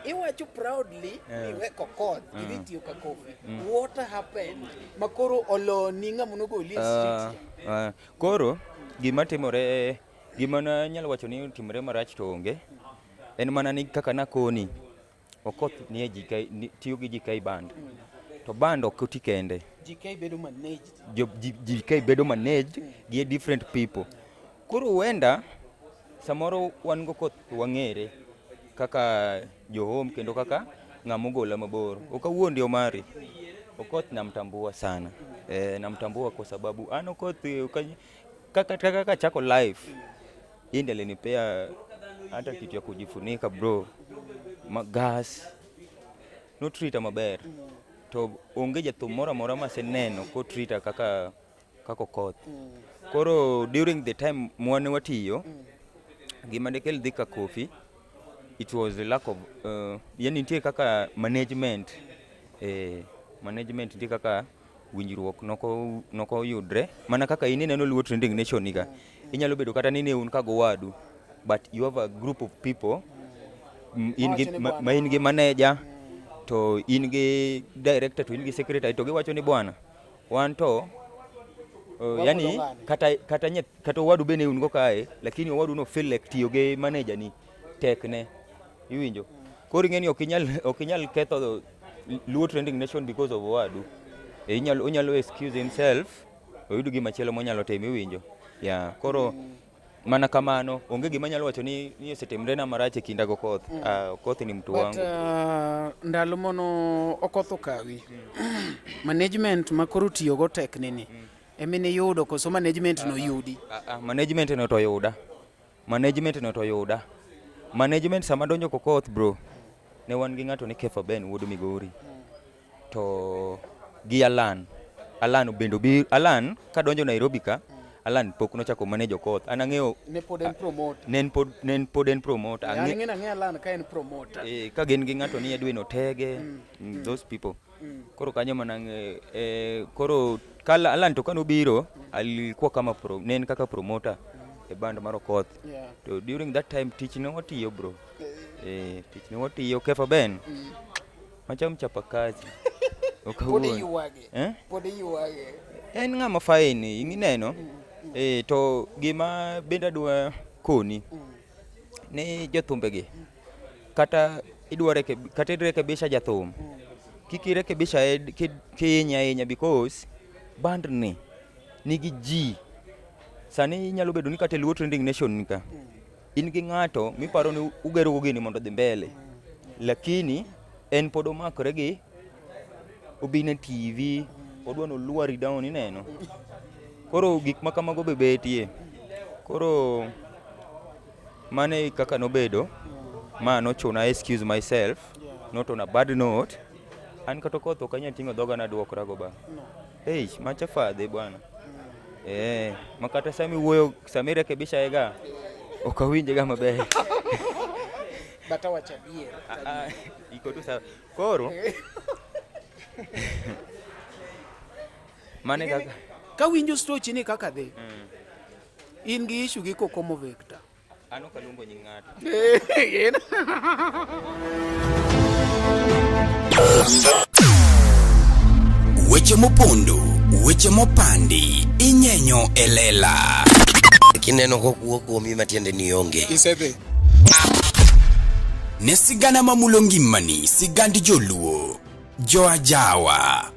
Iwacho proudly iweko koth idhi ka coffee. What happened? Makoro oloni ng'amono goli street. Koro gima timore, gima nyalo wacho ni timore marach to onge. En mana ni kaka nakoni. Okoth ni tiyo gi GK band. To band ok oti kende. GK bedo managed. GK bedo managed gi different people. Koro huenda samoro wan go koth wang'ere kaka johom kendo kaka ng'amogola mabor. Okawuo ndio mari. Okoth namtambua sana. Namtambua kwa sababu ano Okoth kaka chako life. Yeye alinipea hata kitu ya kujifunika bro. Magas. No treata maber. To onge jathum moro amora maseneno ko treata kaka Okoth. Koro during the time mwane watiyo gima dekel dhika coffee, it was a lack of yani nitie kaka management nitie kaka winjruok noko yudre mana kaka ineno Luo Trending Nation niga inyalo bedo kata nini un kago wadu, but you have a group of people in gi manager to in gi director to in gi secretary to giwacho ni bwana wan to yani kata wadu bene un go kae lakini wadu no feel like tiyo ge manager ni tekne iwinjo. Koro ng'eni ok inyal ketho Luo Trending Nation because of wadu. Onyalo excuse himself oyudo gima chielo monyalo timo iwinjo. Koro mana kamano onge gima nyalo wacho ni osetimre na marach e kinda go Okoth. Okoth ni mtu wangu. Ndalo mono Okoth okawi. Management makoro tiyo go tekne ni. Emine yudo koso management no yudi. Management no to yuda. Management sama donjo Okoth bro. Ne wan gi ng'ato ni Kefa Ben wuod Migori. To gi Alan bendo bi Alan ka donjo Nairobi ka Alan pok no chako manage Okoth. An ang'eyo ne pod en promoter. Nen pod en promoter. Ang'e Alan ka en promoter. Ka gin gi ng'ato ni Edwin Otege, those people. Koro kanyo manang koro kala Alan to kano biro alikuwa kama nen kaka promoter e band mar Okoth. To during that time tich ne watiyo bro. Tich ne watiyo Kefa Ben. Macham chapa kazi. Podi yuwage. En ng'ama fine ingineno. To gima benda dwa koni ne jothumbe kata idrekebisha jathum. Kikirekebisha kinya because band nigi ji. Sani nyalo bedo ni kata Luo Trending Nation nika. In gi ng'ato miparo ni ugero go gini mondo dhi mbele. Lakini en pod omakore gi obine TV, odwano luari down ineno. Koro gik makamago betie. Koro mane kaka nobedo, nochuna excuse myself, not on a bad note. An kata Okoth ok anyal ting'o dhoga na duokra go ba. Macha fadhe bwana. Makata sami wuoyo sami rekebisha ega ok awinje ga maber. Bata wacha bier. Iko tu sawa. Koro mane kaka ka winjo stochi ni kaka dhi. In gi issue gi Kokomo Victor. Ano kalungo nying ng'ato. Weche mopondo, weche mopandi, inyenyo elela. Kineno kokuo kuomi matiende ni onge. Isebe. Ne sigana mamulo ngimani, sigandi joluo, joajawa.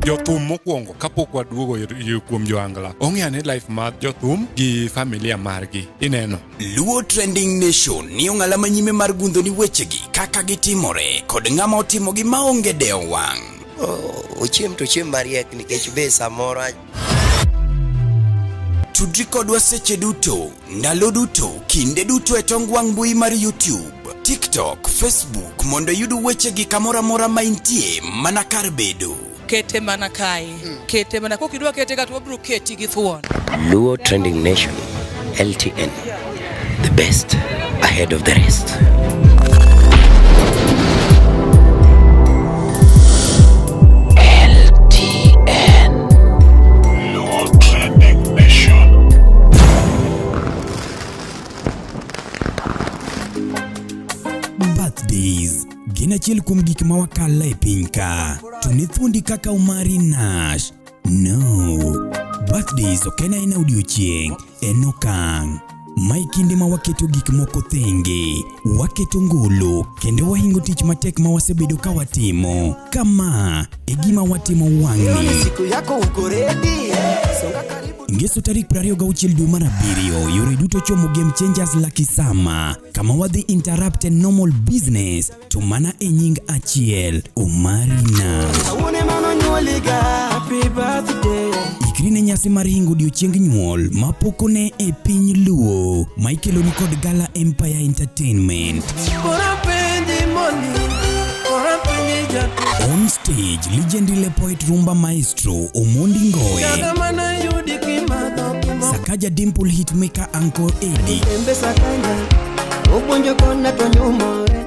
Jothum mokwongo kapok waduogo kuom joangla ong'eane life mar jothum gi familia margi ineno. Luo Trending Nation ni ong'ala manyime mar gundho ni wechegi kaka gitimore kod ng'ama otimo gi maonge deo wang'. Ochiem to chiem mariek nikech be samoro tudri kodwa seche duto, ndalo duto, kinde duto e tong wang' mbui mar YouTube, TikTok, Facebook mondo yud wechegi kamora mora maintie mana kar bedo. Kete mana kae. Kete mana kokidwa kete ka to bro keti gi thuon. Luo Trending Nation LTN, the best ahead of the rest. Birthdays gin achiel kuom gik ma wakalo e piny ka. To ne thuondi kaka Omari Nash. No. Birthdays ok en aina odiochieng', en okang'. Mae kinde ma waketo gik moko thenge, waketo ngolo, kendo wahingo tich matek ma wasebedo ka watimo. Kama e gima watimo wang'ni. Siku yako uko ready? Ngeso tarik 26 dwe mar 7, yore duto chomo Game Changers Lucky Summer. Kama wadhi interrupt normal business to mana e nying achiel, Omari Nash. Awone mano nyuoliga, happy birthday. Ikri ne nyasi mar hingo odiochieng nyuol ma pokone e piny Luo, ma ikelo ni kod Gala Empire Entertainment. On stage, legendary poet rumba maestro Omondi Ngoe, Sakaja Dimple hitmaker Uncle Eddie,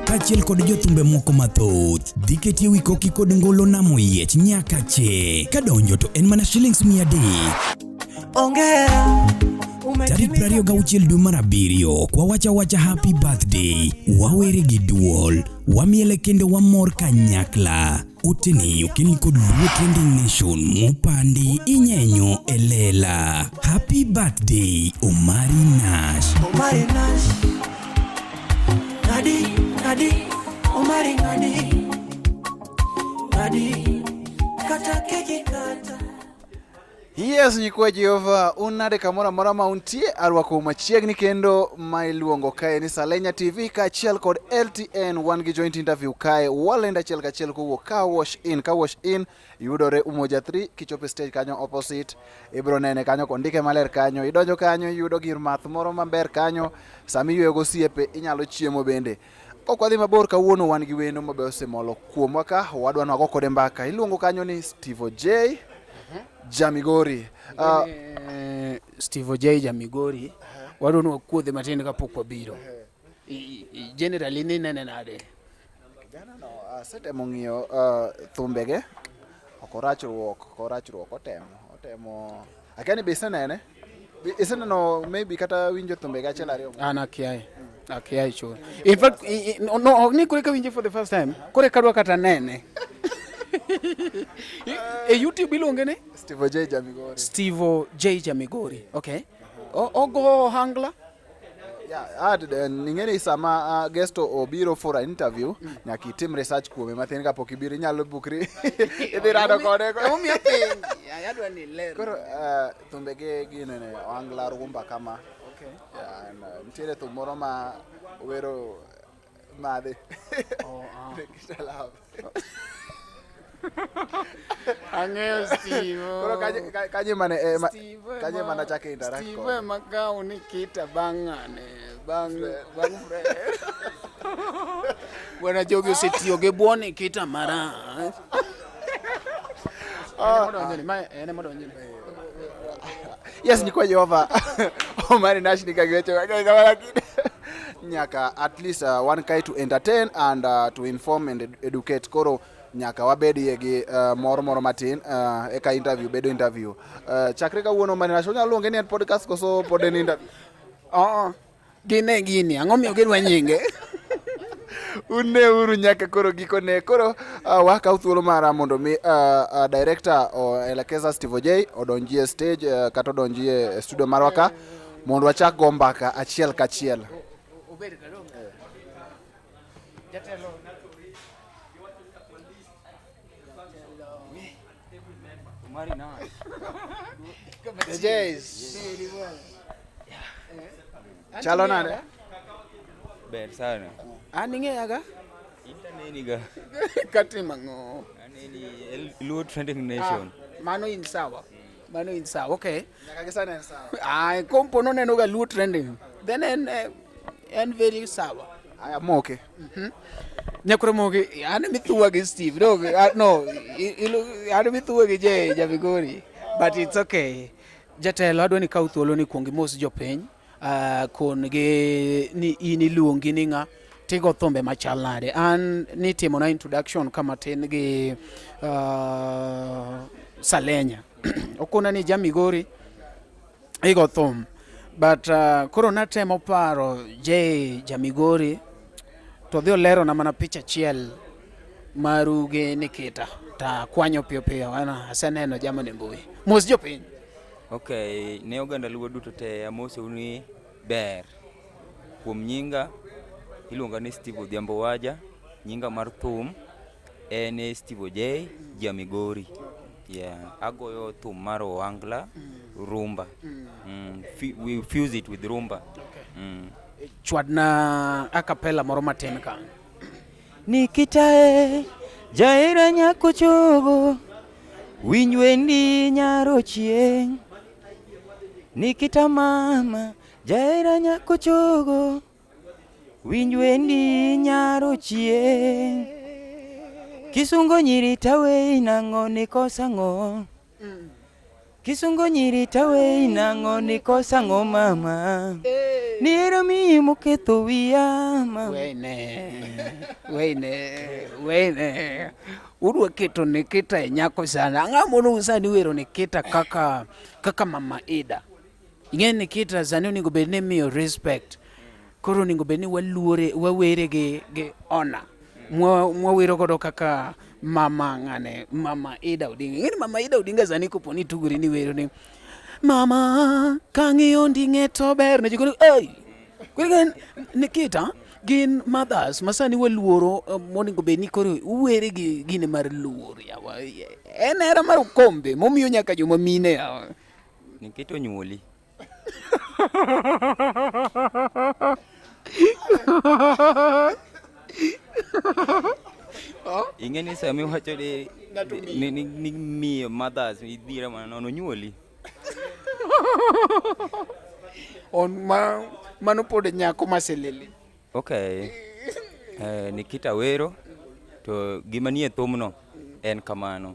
kachiel kod jothumbe moko mathoth. Dhi ketie wi koki kod ngolo namo yiech nyaka che. Kadonjo to en mana shillings 300. Ongera. Tarik 26 dwe mar 7, kwa wacha happy birthday. Wawere gi duol, wamiele kendo wamor kanyakla. Oteni okeni kod Luo Trending Nation mopandi inyenyo elela. Happy birthday, Omari Nash. Omari Nash. Nadi, Omari Nadi. Kata keki kata. Yes, nyikwa Jehova, unade kamora mora mauntie, arwako machiegni kendo ma iluongo kae ni Salenya TV kaachiel kod LTN, wan gi joint interview kae, walenda achiel kachiel kowuok ka wash in yudore Umoja 3 kichope stage kanyo opposite, ibro nene kanyo kondike maler kanyo, idonjo kanyo yudo gir math moro maber kanyo, sami yuego osiepe inyalo chiemo bende. Ok wadhi mabor kawuono, wan gi wendo mabe osemolo kuomwa ka, wadwa nwago kode mbaka, iluongo kanyo ni Steve J Jamigori. Steve J Jamigori, wadwa wakuodhe matin kapok wabiro. Generally ni nene nade? Kijana no setemo ng'iyo thumbege, ok orachruok otemo. Akani be isenene? Iseneno maybe kata winjo thumbege achiel ariyo? An akiai chuo. In fact, no, ni kore ka winjo for the first time. Kore kadwa kata nene. YouTube ilonge ne? Steve J Jamigori. Steve J Jamigori. Okay. Ogo hangla? Yeah, ningeni sama guest obiro for an interview, nyaki tim research kuome mathin kapok ibiro inyalo bukri. Idhi rado kode. Omi apeng. Yadwa ni ler. Koro thumbege ginene hangla rumba kama. Okay. Nitiere thum moro ma wero madhe. Ang'eyo Steve. Koro kanye mana chake interact Steve magao ni kita bang'ane bang Fred. Wana jogi osetiyo ge buoni kita mara. Ene modonjeni. Yes, nyikwa Jehova. Omari Nash nikagecho nyaka at least one guy to entertain and to inform and educate. Koro nyaka wabedi gi moro matin eka interview bedo interview. Chakre kawuono Omari Nash onyalo luonge ni podcast koso pod en interview? Gini ang'o miyo gidwa nyinge? Une uru nyaka koro gikone. Koro wakaw thuolo mara mondo mi director elekeza Steve J odonjie stage kata odonjie studio marwa ka mondo wachak go mbaka achiel kachiel. The Jays. Chalo nade? Ber sana. Aning'eyaga? Intaneniga. Kati mang'o. Aneni Luo Trending Nation. Mano in sawa. Okay. Nyaka gisane sawa. Ai kompo no neno ga Luo Trending. Then en very sawa. Aya moke. Nyakore moke ane mithuwa gi Steve. No, ane mithuwa gi J Jamigori. But it's okay. Jatelo adwa ni kaw thuolo ni kuongi mos jopiny. Kon ge ni iluongi ni ng'a tigo thumbe machal nade. An nitimo na introduction kama tin gi Salenya. Okona ni Jamigori igo thum. But koro natemo paro J Jamigori to dhi olero na mana picha achiel maruge Nikita ta kwanyo piyo piyo aseneno jamani mbui mos jopiny. Okay, ne oganda luo duto te amosou ni ber. Kuom nyinga iluonga ni Steve Odhiambo Waja, nyinga mar thum en Steve Oj Jamigori. Yeah, agoyo thum mar ohangla, rumba. We fuse it with rumba. Chwadna acapella moro matin ka. Nikita jaera nyako chogo, winj wendi nyaro chieng'. Nikita mama jaera nyako chogo, winj wendi nyaro chieng'. Kisungo nyiri tawe nang'o nikosang'o. Kisungo nyiri tawe nang'o nikosang'o mama. Nihero miyi moketho wiya mama. Weyne. Udwa keto Nikita e nyako sana. Ang'a mono sani wero Nikita kaka Mama Ida. Ing'e Nikita sani onego bed ni miyo respect. Koro onego bed ni wawere gi honor. Mwawero godo kaka Mama Ida Odinga. Ing'e ni Mama Ida Odinga sani kopo ni tuguri ni wero ni Mama kang'iyo nding'e to ber ne jikoni koro Nikita gin mothers masani waluoro monego bed ni koro uwere gi gine mar luor yawa en era mar kombe momiyo nyaka joma mine yawa Nikita onyuoli. Ing'e ni sami wacho ni miyo mothers idhira mana onyuoli. Mano pod nyako maselele. Okay. Nikita wero to gima nie thumno en kamano.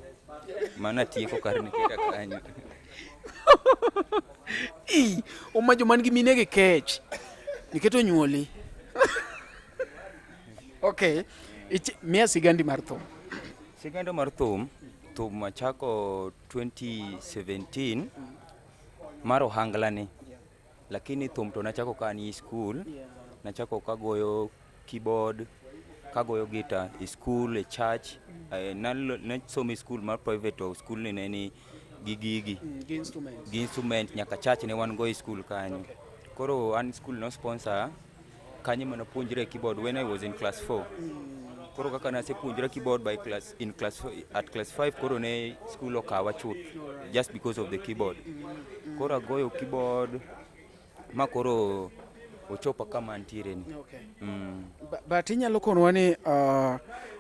Mana tieko kar Nikita kanyo. Oma joma nigi mine gi kech. Nikita onyuoli. Okay. Mia sigandi mar thum. Siganda mar thum machako 2017 mar ohangla ni. Lakini thum to nachako kani school. Nachako kagoyo keyboard, kagoyo guitar, school, a church. Nasomo school mar private or school ni neni gigi. Gi instrument nyaka church ne wan go school kanyo. Koro an school no sponsor kanyo mana puonjre keyboard when I was in class 4. Koro kaka nase puonjra keyboard at class 5 koro ne school okawa chuth just because of the keyboard. Koro agoyo keyboard ma koro ochopa kama antiere ni. But inyalo konwa ni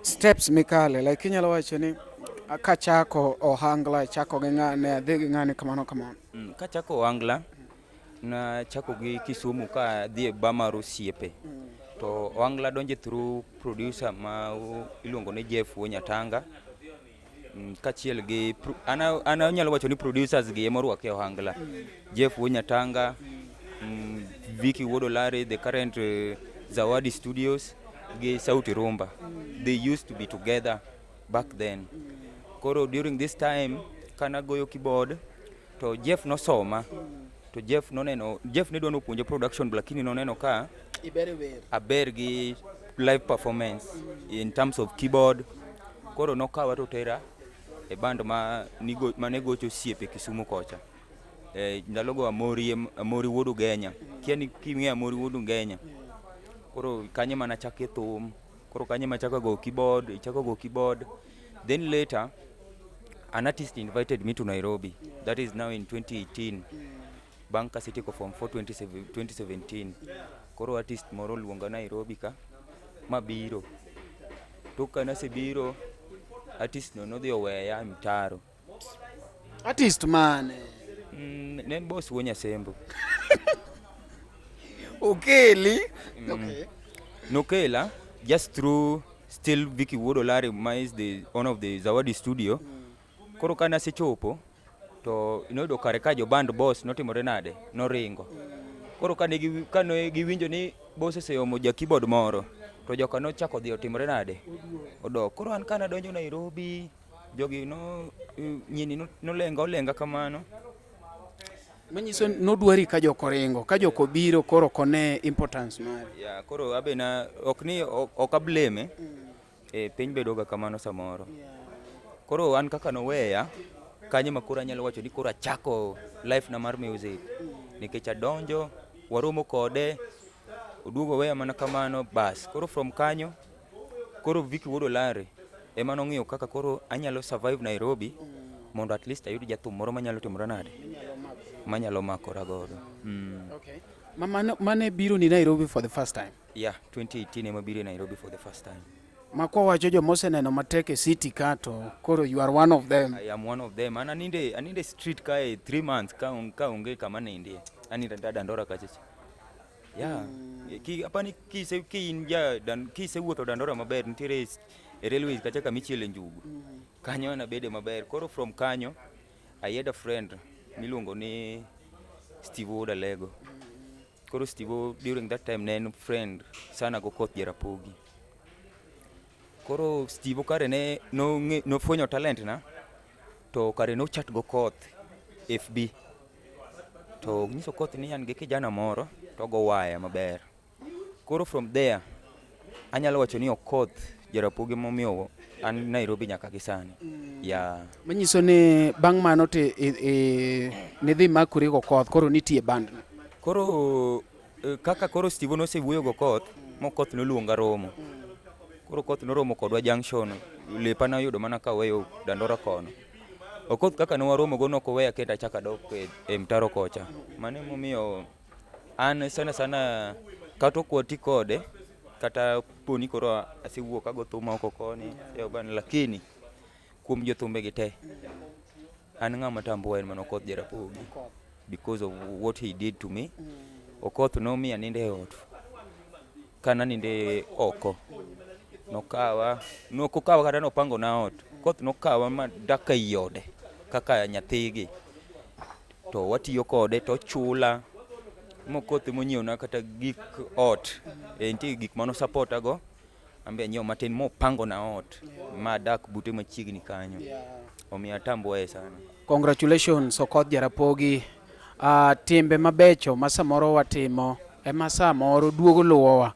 steps mikale like inyalo wacho ni kachako ohangla chako gi ng'ane adhi gi ng'ane kamano. Kachako ohangla na chako gi Kisumu ka dhi e Bama Rosiepe. To ohangla donje through producer ma iluongo ni Jeff Wonyatanga. Kachiel gi ana nyalo wacho ni producers gi emorwake ohangla. Jeff Wonyatanga, Vicky Wodolare, the current Zawadi Studios, gi Sauti Rumba. They used to be together back then. Koro during this time, kana goyo keyboard, to Jeff no soma. To Jeff ne dono puonjo production, lakini noneno ka aber gi live performance in terms of keyboard. Koro nokawa to tera e band ma negocho Siepe Kisumu kocha. Ndalogo Amori Wuodu Genya. Kiani kimia Amori Wuodu Genya. Koro kanye mana chake thum. Koro kanye machaka go keyboard. Then later, an artist invited me to Nairobi. That is now in 2018. Banka City ko Form 4 2017. Koro artist moro luonga Nairobi ka mabiro. Toka na sebiro artist no dhi oweya mtaro. Artist man. Nen boss Wonya Sembo. Okay. Nokela just through still Vicky Wodolare is the owner of the Zawadi Studio. Koro kana sechopo to inodo kare ka jo band boss notimore nade no ringo. Koro kane giwinjo ni boss oseomo ja keyboard moro to joka no chako dhi otimore nade odok. Koro an kana donjo Nairobi jogi no nyini no lenga kamano. Manyiso nodwari ka joko ringo, ka joko biro koro kone importance mari. Ya, koro abena ok ableme. Piny bedoga kamano samoro. Koro an kaka noweya, kanye ma koro anyalo wacho ni koro achako life na mar music. Nikech adonjo, waromo kode, oduogo weya mana kamano, bas. Koro from kanyo, koro Vicky Wuod Olare, ema nong'iyo kaka koro anyalo survive Nairobi, mondo at least ayud jathum moro manyalo timora nade. Manyalo makora godo. Okay. Mane biro ni Nairobi for the first time? Yeah, 2018 ema biro Nairobi for the first time. Makwa wacho jo moseneno matek e city kato, koro you are one of them. I am one of them. An aninde street kae 3 months ka onge kama nindie. Aninde Dandora kachacha. Yeah. Apani kise wuotho Dandora maber nitiere e railways kacha kama ichiele njugu. Kanyo na bede maber. Koro from kanyo I had a friend miluongo ni Steve Odalego. Koro Steve during that time ne en friend sana go Koth Jarapogi. Koro Steve kare ne no fwenyo talent na to kare no chat go Koth FB. To nyiso Koth ni an gi kijana moro to go waya maber. Koro from there anyalo wacho ni Koth Jarapogi momiyo an Nairobi nyaka gisani. Ya. Manyiso ni bang' mano te ne dhi makuri go Koth, koro nitie band. Koro kaka koro Steve no se wuoyo go Koth, mo Koth no luonga romo. Koro Koth no romo kodwa junction, lepa na yudo mana ka weyo Dandora kono. Okoth kaka no waromo go no ko weya kenda chaka dok e mtaro kocha. Mane momiyo an sana kato kwoti kode kata poni koro asiwuok ago thuma oko koni ban, lakini kuom jothumbe gi te an ng'ama tambo en mano Koth Jarapogi because of what he did to me. Okoth no mi aninde e ot kana ninde oko nokawa kata nopango na ot. Koth nokawa ma daka yode kaka nyathigi to watiyo kode to chula mo Koth monyiew na kata gik ot nitie gik mano support ago ambe nyiew matin mo pango na ot ma dak bute machiegni kanyo. Omiya tambo sana. Congratulations Okoth Jarapogi. Timbe mabecho ma samoro watimo ema samoro duogo luwowa.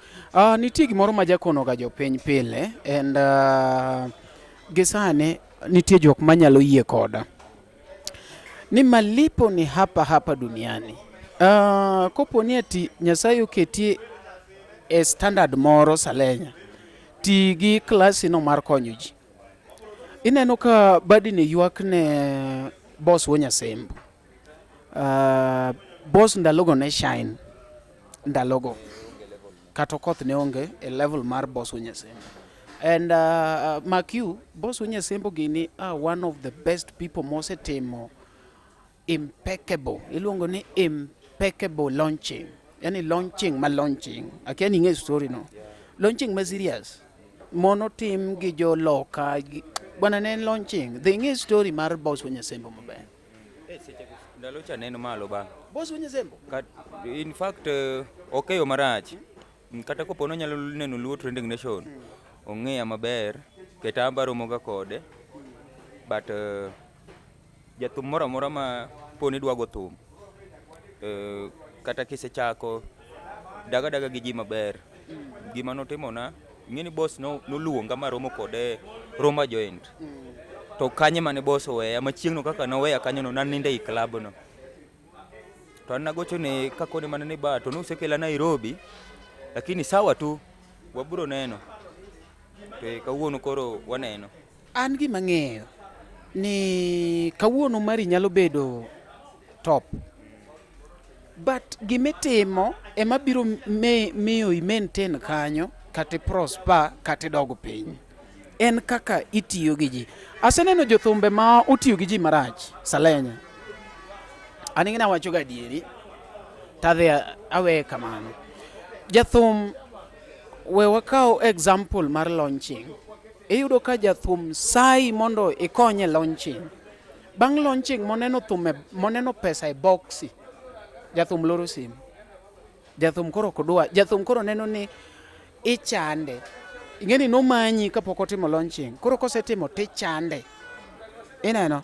Nitie gimoro ma jakono ga jopiny pile and gisane nitie jok manyalo yie koda ni malipo ni hapa duniani. Kopo ni ati Nyasaye oketie e standard moro Salenya, ti gi klasi no mar konyo ji. Ineno ka badi ne ywak ne boss Wonyasembo. Boss ndalogo ne shine ndalogo kato Koth ne onge e level mar boss Wonyasembo. And mark you, boss Wonyasembo gini are one of the best people mosetimo impeccable, iluongo ni impeccable launching. Yani launching akia ni nge story no, launching ma serious mono tim gi jo loka bwana ne launching the nge story mar boss Wonyasembo maber. Ndalocha neno malo ba Boss Wonyasembo in fact okeyo marach kata kopo no nyalo neno Luo Trending Nation ong'eya maber keta ambaro moga kode but jathum moro amora ma poni dwago thum kata kisechako daga gi ji maber. Gima notimona ng'eni boss noluonga maromo kode Roma Joint. To kanye mane boss oweya machiegno kaka noweya kanyo no nan ninde i club no. To an nagocho ne kakone mana ni ba to nusekela Nairobi, lakini sawa tu waburo neno. To kawuono koro waneno. An gima ng'eyo ni kawuono mari nyalo bedo top, but gimitimo ema biro miyo i maintain kanyo kata prosper kata dogo piny. En kaka itiyo gi ji. Aseneno jothumbe ma otiyo gi ji marach Salenya. Aning'ina wacho ga dieri tadhi awe kamano. Jathum we wakao example mar launching. Iyudo ka jathum sai mondo ikonye launching. Bang launching moneno pesa e boxi. Jathum loro simu. Jathum koro kodwa. Jathum koro neno ni ichande. Ingeni no manyi kapok otimo launching. Koro kosetimo tichande. Ineno.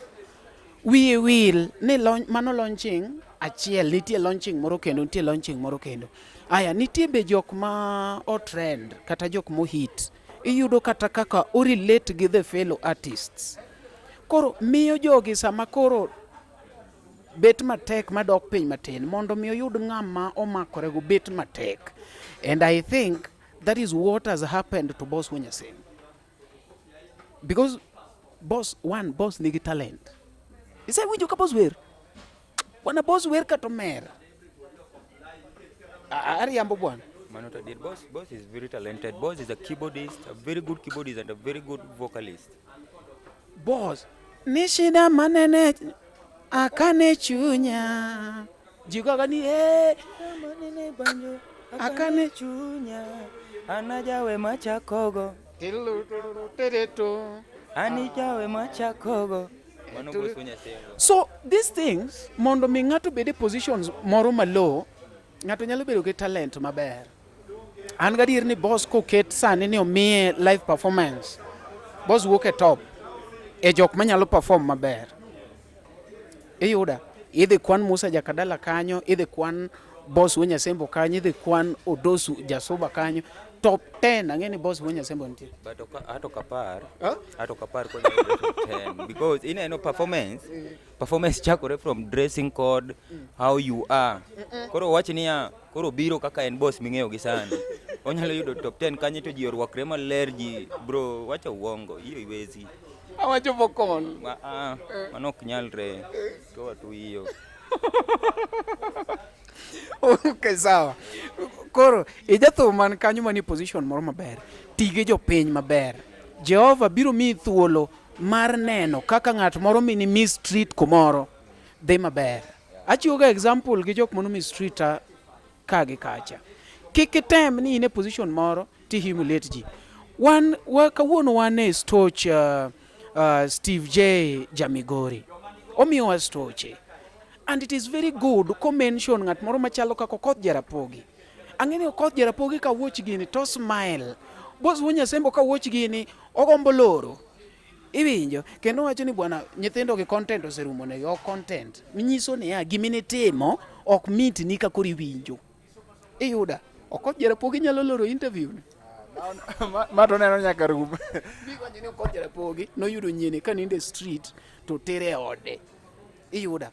Wiye wil ni mano launching achiel nitie launching moro kendo aya nitie be jok ma o trend kata jok mo hit iyudo kata kaka o relate gi the fellow artists koro miyo jogi sama koro bet matek madok piny matin mondo mi oyud ng'ama omakore go bet matek and I think that is what has happened to Boss Wunyasen because boss nigi talent isa winjo ka boss wer wana boss wer katomer ariambo bwana Manota did boss is very talented. Boss is a keyboardist, a very good keyboardist and a very good vocalist. boss ni shida manene akane chunya jigaga ni Manene banjo akane chunya anajawe machakogo anijawe machakogo mano Boss Wunyasen. so these things mondo mi ng'ato bede positions moro malo ng'ato nyalo bedo gi talent maber an gadier ni boss koket sani ni omiye live performance boss wuok e top e jok manyalo perform maber iyuda idhi kwan Musa Jakadala kanyo idhi kwan Boss Wunyasembo kanyo idhi kwan Odosu Jasuba kanyo top 10 ang'e ni Boss Wunyasembo nitie But ato kapar kwa 10 because in no performance chakore from dressing code how you are koro wach niya koro biro kaka en boss ming'eyo gi sana onyalo yudo top 10 kanyo to ji orwakre maler ji bro wacha uongo hiyo iwezi awacho bokon mano ok nyalre to watu hiyo okay sawa koro ijatho man kanyo mani position moro maber tige jopiny maber Jehova biro miyi thuolo mar neno kaka ng'at moro mini miss street kumoro dhi maber achiwo ga example gi jok mono miss street ka gi kacha kik item ni in e position moro ti humiliate ji kawuono wan e stoch Steve J Jamigori omiyowa stoche and it is very good ko mention ng'at moro machalo kako Okoth Jarapogi ang'eni Okoth Jarapogi ka watch gini to smile Boss Wunyasembo ka watch gini ogombo loro iwinjo kendo wacho ni bwana nyithindo gi content oserumo ne yo content minyiso ni gimine timo ok mit ni ka kori winjo iyuda Okoth Jarapogi nyalo loro interview ni mato neno nyaka rum bigo nyini Okoth Jarapogi noyudo nyene ka ninde street to tere ode iyuda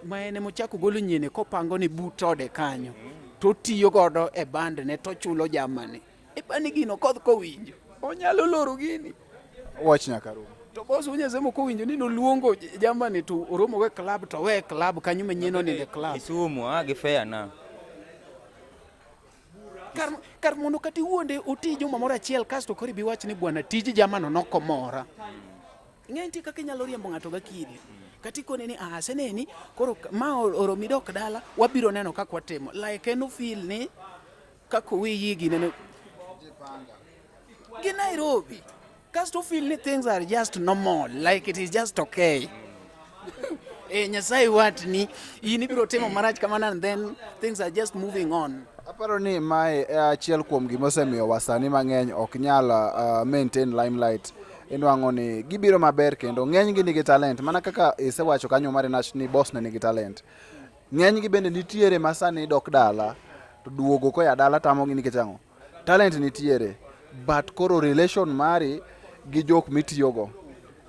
ma ene mochako golo nyene kopango ni but ode kanyo to tiyo godo e band ne to chulo jamani e bani gino Okoth kowinjo onyalo loro gini wach nyaka rum to Boss Wunyasembo kowinjo ni noluongo jamani to oromo go club to we club kanyo manyeno ni the club isumu gi fair na kar mondo kati wuonde oti juma moro achiel kasto kori bi wach ni bwana tiji jamano nokomora ng'enti kaka inyalo riembo ng'ato ga kidi kati kone ni seneni koro ma oromi dok dala wabiro neno kaka watimo like eno feel ni kako wiyi gine gi Nairobi kasto feel ni things are just normal like it is just okay Nyasaye watni in ibiro timo marach kamano and then things are just moving on aparo ni mae achiel kuom gimosemiyo wasani mang'eny ok nyal maintain limelight inwang'o ni gibiro maber kendo ng'eny gi nigi talent mana kaka isewacho kanyo Omari Nash ni boss ne nigi talent ng'eny gi bende nitiere masani dok dala to duogo koya dala tamogi nikech ang'o talent nitiere but koro relation mari gi jok mitiyogo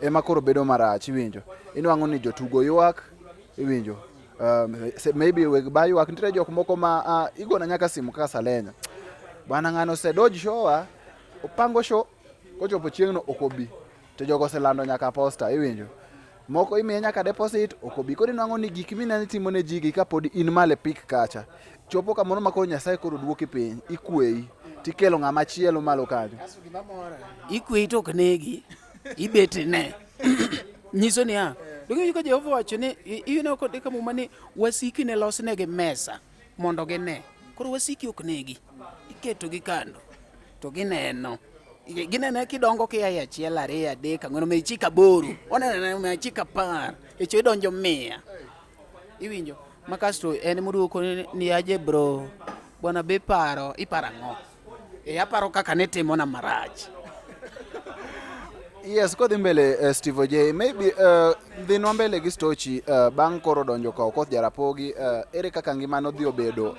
ema koro bedo marach iwinjo inwang'o ni jotugo ywak iwinjo maybe weg ba ywak nitiere jok moko ma igona nyaka simu kaka Salenya bwana ng'ano sedoj showa opango show kochopo chieng'no okobi to jogo oselando nyaka posta iwinjo moko imiye nyaka deposit okobi koro inwang'o ni gik minani timo ne jigi kapod in male pik kacha chopo kamoro makoro Nyasaye koro duoki piny ikweyi tikelo ng'ama chielo malo kanyo ikweyi to ok negi ibet ne nyiso ni dogi ko Jehova wacho ni iyudo ko de kama mane wasiki ne losnegi mesa mondo gine koro wasiki ok negi iketo gi kando to gineno kidongo kia achiel ariyo adek ang'wen me chika boro oneno me chika par echo idonjo 100 iwinjo makasto en muduoko ni aje bro bwana be iparo ang'o aparo kaka ne timo na marach Yes, kodhi mbele Steve J, maybe dhinwa mbele gi stochi bang' koro donjo ka Okoth Jarapogi, ere kaka ngima nodhi obedo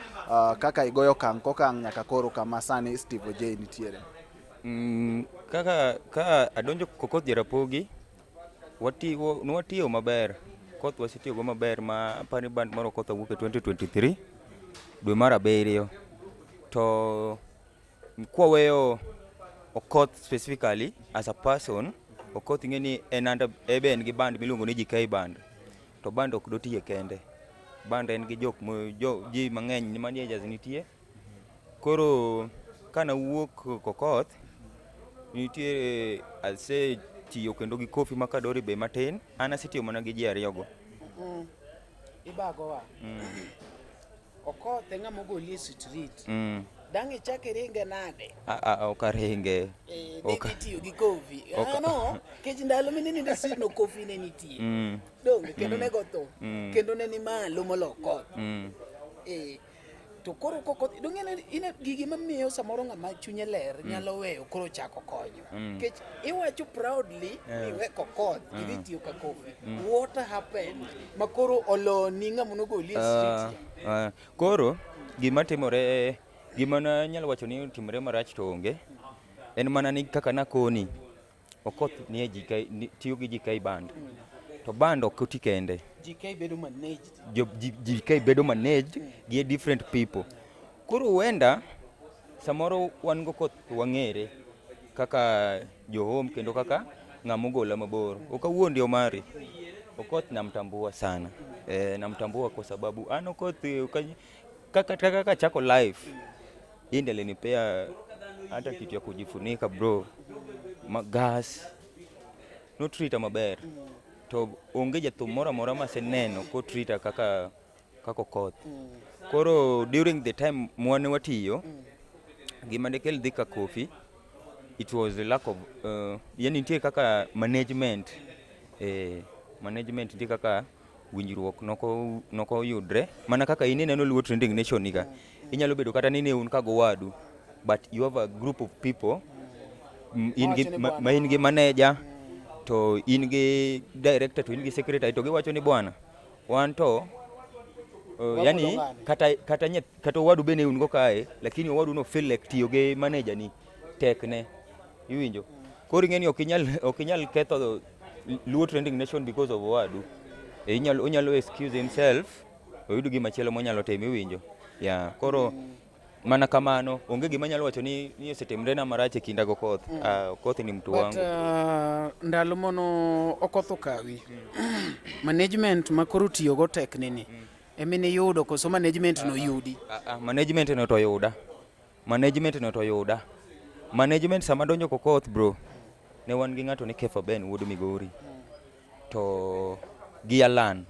kaka igoyo okang' kokang' nyaka koro kama sani Steve J nitiere? Ka adonjo Okoth Jarapogi, nwatiyo maber. Okoth wasetiyogo maber, ma apani band mar Okoth awuok e 2023 dwe mar 7. To kwaweyo Okoth specifically as a person, Okoth ing'e ni en gi band miluongo ni GK band. To band ok dotiye kende. Band en gi ji mang'eny ni managers nitie. Koro kana wuok Okoth, nitie asetiyo kendo gi Kofi Makadori be matin. An asetiyo mana gi ji ariyogo. Ibagowa. Okoth ng'ama ogoli e street. Dang' ichake ringe nade? Ok aringe. Ne tiyo gi Kofi. No, kech ndalo mineni ne street no Kofi ne nitie. Dong kendo ne go tho. Kendo ne ni malo molo Okoth. To koro Okoth dong ine gigi mamiyo samoro ng'ama chunye ler nyalo weyo koro chako konyo. Kech iwacho proudly ni we Okoth idhi tiyo ka Kofi. What happened? Makoro oloni ng'ama nogoli e street. Koro gima timore, gima na nyalo wacho ni timore marach to onge. En mana ni kaka nakoni Okoth ni tiyo gi GK band. To band ok oti kende. GK bedo managed. GK bedo managed gi different people. Koro huenda samoro wan go Okoth wang'ere kaka johom kendo kaka ng'ama gola mabor. Okawuondi Omari. Okoth namtambua sana. Namtambua kwa sababu ana Okoth kaka chako life. Yeye alinipea hata kitu ya kujifunika bro. Magas. No treat maber. To onge jathum moro amora maseneno ko treat kaka Okoth. Koro during the time mwane watiyo, gima dekel dhi ka Kofi, it was a lack of yani nitie kaka management. Management nitie kaka winjruok noko yudre. Mana kaka ineno Luo Trending Nation nika. Inyalo bedo kata nini un kago wadu, but you have a group of people. In gi manager, to in gi director, to in gi secretary, to giwacho ni bwana wan to yani kata wadu bene un go kae, lakini wadu no feel like tiyo gi manager ni tekne iwinjo. Koro ing'eni ok inyal ketho Luo Trending Nation because of wadu. Onyalo excuse himself, oyudo gima chielo monyalo timo iwinjo. Koro mana kamano onge gima nyalo wacho ni osetimre na marach e kinda go Okoth. Okoth ni mtu wangu. Ndalo mono Okoth okawi. Management makoro tiyo go tekne ni. Emine yudo koso management no yudi. Management no to yuda. Management sama donjo Okoth bro. Ne wan gi ng'ato ni Kefa Ben wuod Migori. To gi Alan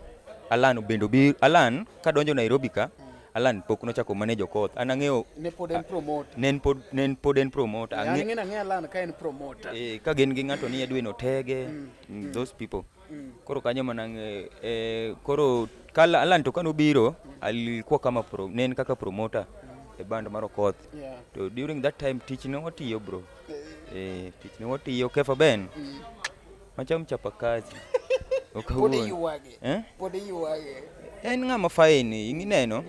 bendo bi Alan ka donjo Nairobi ka. Alan pok nochako manage Okoth. An ang'eyo ne pod en promoter. Nen pod en promoter. Ang'e Alan ka en promoter. Ka gen gi ng'ato ni Edwin Otege, those people. Koro kanyo mana koro kala Alan to kanobiro alikuwa kama nen kaka promoter e band mar Okoth. To during that time tich ne watiyo bro. Tich ne watiyo Kefa Ben. Macham chapa kazi. Pode yuwage. En ng'ama fine, ingineno.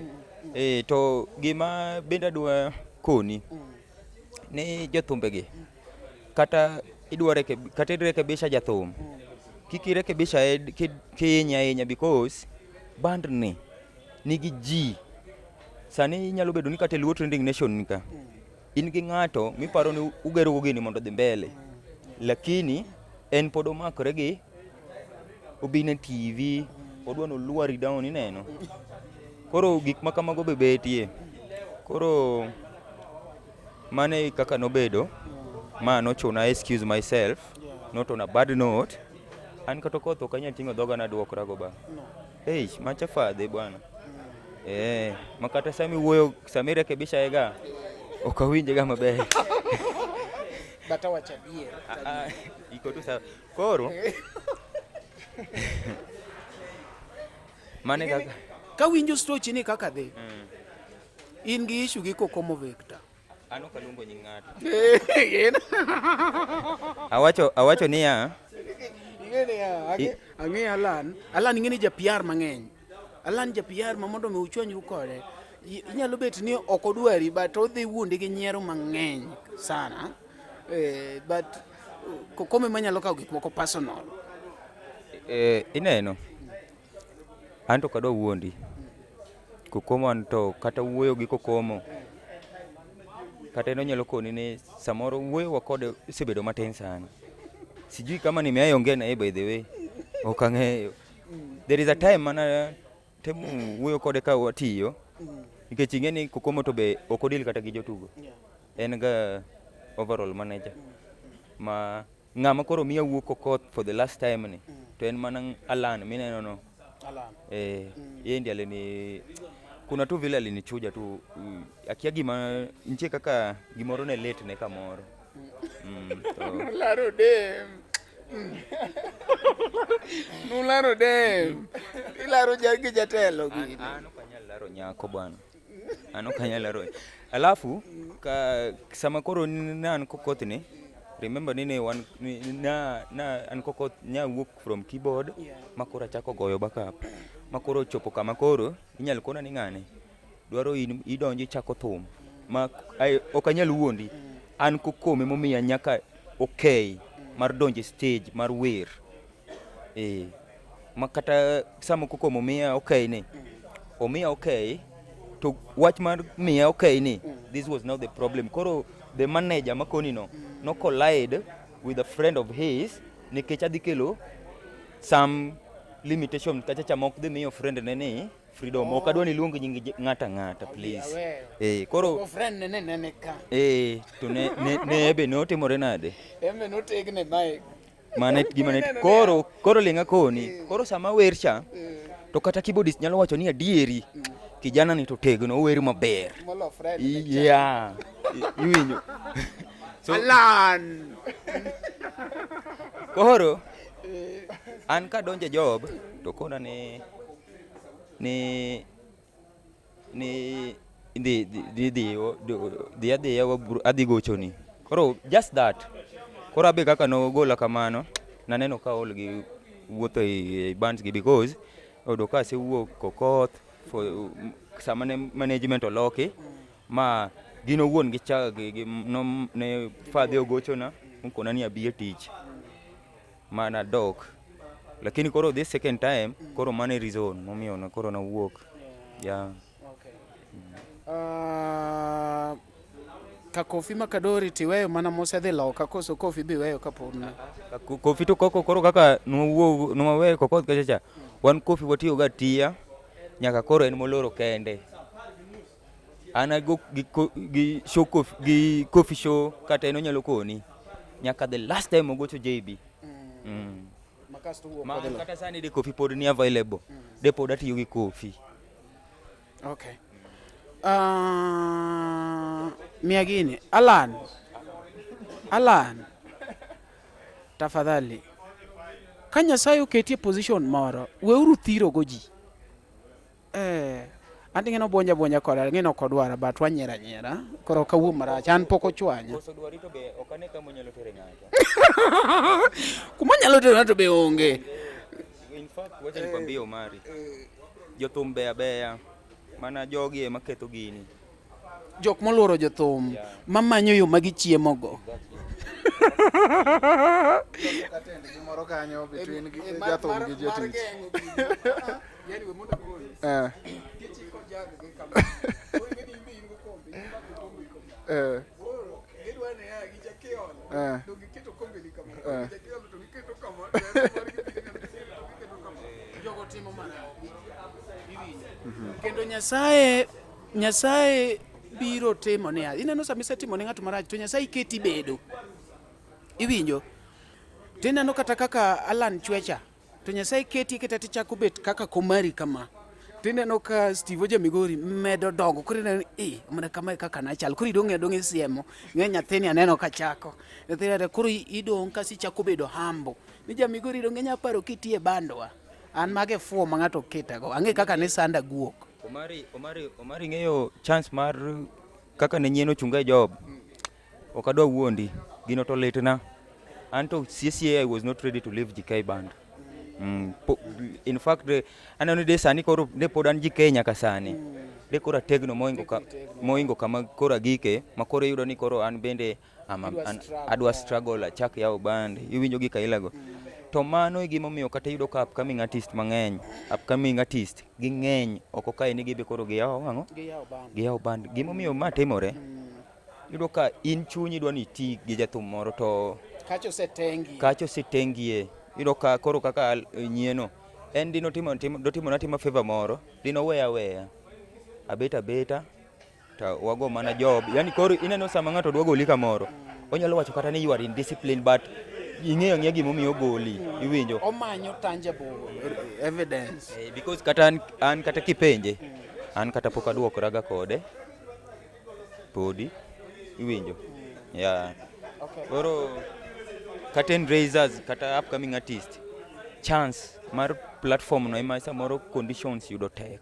To gima benda dwa koni ne jothumbe kata irekebisha jathum. Kiki rekebisha kinya because band nigi ji. Sani inyalo bedo ni kata Luo Trending Nation nika. In gi ng'ato miparo ni ugero go gini mondo dhi mbele. Lakini en pod omakore gi obine TV, odwano luari down ineno. Koro gik makamago be betie. Koro mane kaka nobedo, ma nochuna excuse myself, not on a bad note. An kata Okoth ok anyal ting'o dhoga na duokra go ba. Macha fadhe bwana. Makata sami wuoyo, sami rekebisha ega, ok awinje ga maber. Bata wacha bier. Iko tu sawa. Koro mane kaka ka winjo stochi ni kaka dhi. In gi issue gi Kokomo Victor. Ano kalungo nying ng'ato. awacho niya ang'e Alan ing'e ni ja-PR mang'eny. Alan ja-PR ma mondo mi uchwanyru kode inyalo bet ni ok odwari but odhi wuondi gi nyiero mang'eny sana, but kokome manyalo kawo gik moko personal. Ineno an to kadwa wuondi kokomo an to kata wuoyo gi kokomo kata eno nyalo koni ni samoro wuoyo wa kode osebedo matin sana, sijui kama nimewahi ongea naye by the way, ok ang'eyo. There is a time mana temo wuoyo kode ka watiyo nikech ing'e ni kokomo to be ok odil kata gi jotugo, en ga overall manager ma ng'ama koro miya wuok Okoth for the last time ni to en mana Alan mineno no. Yeye ndiye alini kuna tu vile alinichuja tu akia gima nitie kaka gimoro ne late ne kamoro Laro dem nularo dem ilaro jargi jatelo gini ano kanyal laro nyako bwana, ano kanyal laro. Alafu ka sama koro nan Kokoth ni remember nini an Kokoth nya wuok from keyboard makoro chako goyo backup makoro chopo kama koro inyal kona ni ng'ane dwaro idonji chako thum ma ok anyal wuondi an kokome momiya nyaka okay mar donje stage mar wer makata sama kokomo miya okay ni omiya okay to wach mar miya okay ni this was not the problem. Koro the manager makoni no collide with a friend of his nikech adhi kelo some limitation kacha chamok dhi miyo friend nene freedom ok adwa ni luong nying ng'ata please. Koro friend nene ka to ne ebe no timore nade embe no tegne mic mane gima ne koro linga koni koro sama wer cha to kata keyboardist nyalo wacho ni adieri kijana ni to tegno wer maber yeah iwinjo so Alan koro an ka donje job to kona ni adhi gochoni koro just that koro abe kaka no gola kamano naneno ka ol gi wuotho e bands gi because odo ka se wuok Kokoth for sama ne management oloki ma gino wuon gi cha gi no ne fadhi ogochona mkona ni abie tich mana dok lakini koro this second time koro mane reason momiyo na koro na wuok ka Kofi Makadori tiweyo mana mosedhi loka koso Kofi bi weyo kapona Kofi to koro kaka no weyo Kokoth kacha wan Kofi watiyo ga tia nyaka koro en moloro kende ana go gi show Kofi show kata eno nyalo koni nyaka the last time ogocho JB ma kata sani de Kofi pod ni available de pod atiyo gi Kofi. Okay. Miagini Alan tafadhali ka Nyasaye oketi e position moro weuru thiro go ji andi ng'eno bonja koda ng'eno kodwara but wanyera koro kawuo marach an pok ochwanya Koso dwari to be okane kama nyalo tere ng'ato kuma nyalo tere ng'ato be onge. In fact wacha nikwambie Omari jothum beya mana jogi ema ketho gini jok moluoro jothum mamanyo yo magichiemo go moro kanyo between jathum gi jotich yani we mondo gol kichiko jag gi kama ngeni imbi ingo kombe gedwane ya gi jakeon to giketo kombe ni kama jakeon to giketo kama jogo timo mana kendo Nyasaye biro timo ne ineno sami setimo ne ng'ato marach to Nyasaye keti bedo iwinjo tineno kata kaka Alan Chwecha to Nyasaye keti kata tichako bet kaka Komari kama tineno ka Steve Jamigori medo dongo kuri na mana kama kaka nachal kuri donge siemo ng'e nyathini aneno ka chako nyathini kuri idong kasi chako bedo hambo ni Jamigori donge nya paro kitie bandwa an mage fuo ma ng'ato kitago ang'e kaka ne sanda guok. Omari ng'eyo chance mar kaka ne nyieno chunga e job ok adwa wuondi gino to litna Anto CCA I was not ready to leave GK band. In fact anano de sani koro de podan GK nyaka sani. De kora tegno moingo kama kora gike makore yudo ni koro an bende adwa struggle achak yawo band iwinjo gi kailago. To mano gima omiyo kata yudo ka upcoming artist mang'eny ging'eny oko kae ni gibe koro giyawo band gima omiyo ma timore yudo ka in chunyi dwa ni ti gi jathum moro to kacho setengie yudo ka koro kaka nyieno en dino timo favor moro dino weya abeta to wago mana job yani koro ineno sama ng'ato dwa goli kamoro onyalo wacho kata ni you are in discipline but ing'eyo gima omiyo goli iwinjo omanyo tangible evidence because kata an kata kipenje an kata pok aduokoraga kode podi iwinjo okay. Koro curtain raisers kata upcoming artist chance mar platform no ema samoro conditions yudo tek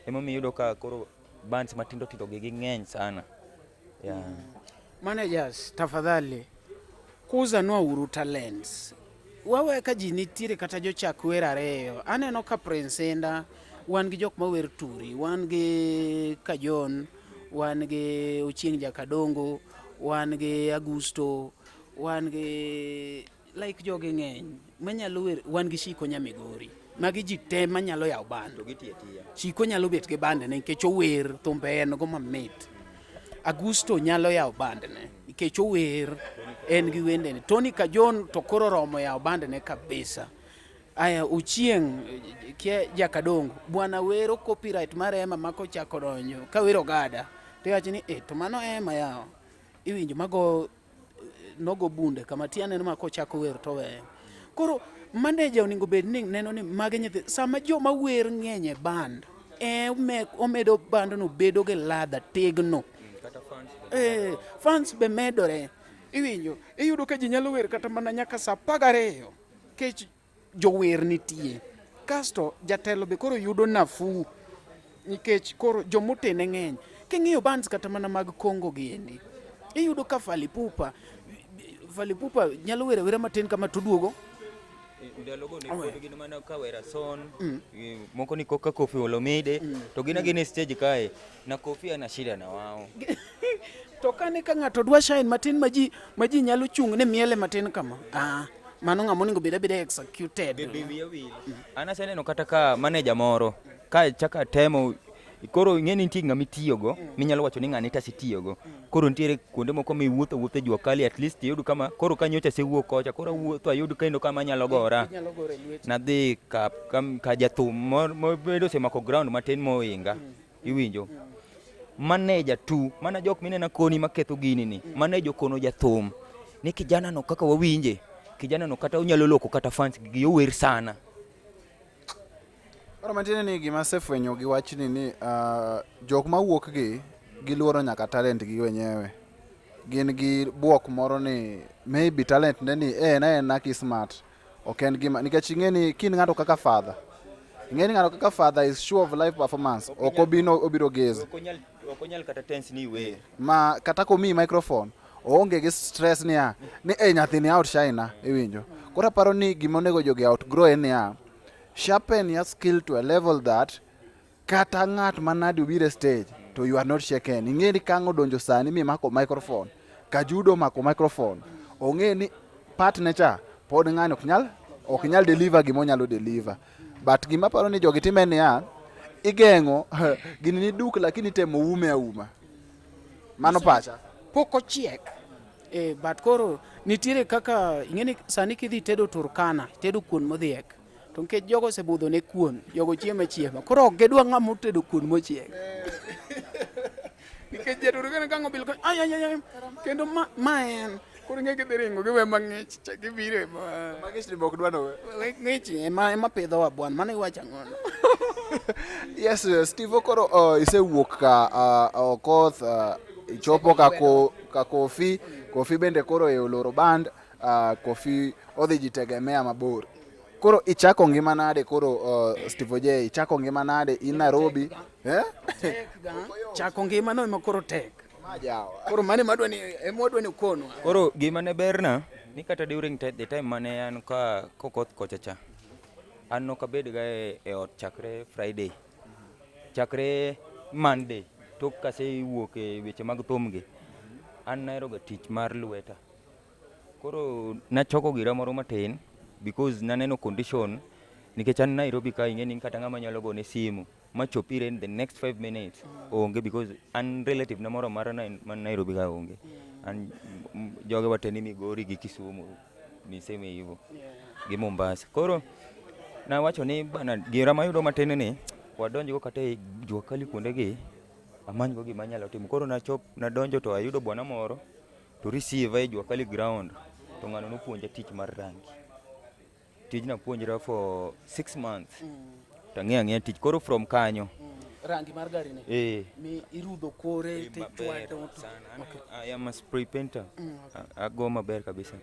emomiyo yudo ka koro bands matindo gi ng'eny sana Managers tafadhali kuzanwa uru talents wawe ka ji nitiere kata jochak wer ariyo aneno ka Prince Indah wan gi jok mawer turi wan gi Kajon wan gi Ochieng Jakadongo wan gi Augusto wan gi like jogi ng'eny manyalo wer wan gi Shiko Nyamigori magi ji te manyalo yawo band Shiko nyalo bet gi band ne nikech ower thumbe en go mamit Augusto nyalo yawo band ne nikech ower en gi wende ne Tony Kajon to koro romo yawo band ne kabisa aya Ochieng Jakadongo bwana wero copyright mar Ema mako chako donyo ka wero gada to wacho ni to mano Ema yawo iwinjo mago nogo bunde kama tiane mako chako wer to we koro manager oningo bed ni neno ni mage nyithi sama joma wer ng'enye band omedo band no bedo gi ladha tegno fans be medore iwinjo iyudo ka ji nyalo wer kata mana nyaka saa 12 kech jower nitie kasto jatelo be koro yudo nafu nikech koro jomotene ng'eny king'iyo bands kata mana mag Kongo giendi iyudo ka Fally Ipupa nyalo wera matin kama tuduogo ndalogo ne pod gin mana ka wera son moko ni koka Koffi Olomide to gin stage kae na Koffi ana shida na wao to kane ka ng'ato dwa shine matin maji nyalo chung ne miele matin kama mano ng'amo ningo beda executed ana seneno kata ka manager moro ka chaka temo koro ng'eni nitie ng'ama itiyogo minyalo wacho ni ng'ani tasitiyogo koro nitiere kuonde moko miwuotho jua kali at least yud kama koro kanyocha sewuok kocha koro wuotho ayud kendo kama nyalo gora nadhi ka jathum mobedo semako ground matin moinga iwinjo manager tu mana jok minena koni maketho gini ni manager kono jathum ni kijana no kaka wawinje kijana no kata unyalo loko kata fans gi yower sana Ora mantine ni gima sefwenyo gi wachni ni jok mawuok gi luoro nyaka talent gi wenyewe gin gi buok moro ni maybe talent ne ni na kismart oken gima nikech ing'eni kin ng'ato kaka father is sure of live performance obiro geze okonyal kata tense ni we ma kata komi microphone oonge gi stress ni nyathini outshine iwinjo koro paro ni gima onego jogi outgrow en sharpen your skill to a level that kata ng'at manadi ubire stage to you are not shaken ing'eni kango donjo sani mi mako microphone kajudo mako microphone ong'eni partner cha pod ng'ani ok nyal deliver gimo nyalo deliver but gima paro ni jogi time ni igeng'o gini ni duk lakini temo ume mano pacha poko chiek but koro nitiere kaka ing'eni sani kidhi tedo Turkana tedo kuon modhiek to nikech jogo osebudho ne kuon jogo chiema koro ok gidwa ng'ama tedo kuon mochiek nikech jaturkana ka ngobil kendo ma en koro ng'e gidhi ringo giwe mang'ich gibire magich ni bok dwa no ng'ich ema pidhowa bwan mano iwacho ang'ono yes Steve koro isewuok ka Okoth ichopo ka Koffi bende koro oloro band Koffi odhi jitegemea mabor koro ichako ngima nade koro Steve J ichako ngima nade in Nairobi chako ngima no koro tek majawa koro mane madwani ukonwa koro gima ne berna ni kata during the time mane an ka kokoth kochacha an nok abed ga e ot chakre Friday chakre Monday tok kase wuok e weche mag thumgi an nahero ga tich mar lweta koro nachoko gira moro matin because naneno condition nikech an Nairobi ka ing'eni kata ng'ama nyalo gone simu machopire in the next 5 minutes onge because an relative na moro mara man Nairobi ka onge an joge wateni Migori gi Kisumu niseme hivyo gi Mombasa koro nawacho ni bana gira mayudo matin ni wadonjgo kata e Jua Kali kuonde gi amanygo gima nyalo timo koro nadonjo to ayudo bwana moro to receive e Jua Kali ground to ng'ano nopuonja tich mar rangi tijna puonjra for 6 months tang'e tich koro from kanyo rangi mar gari ne mi irudho kore te chwado I am a spray painter ago maber kabisa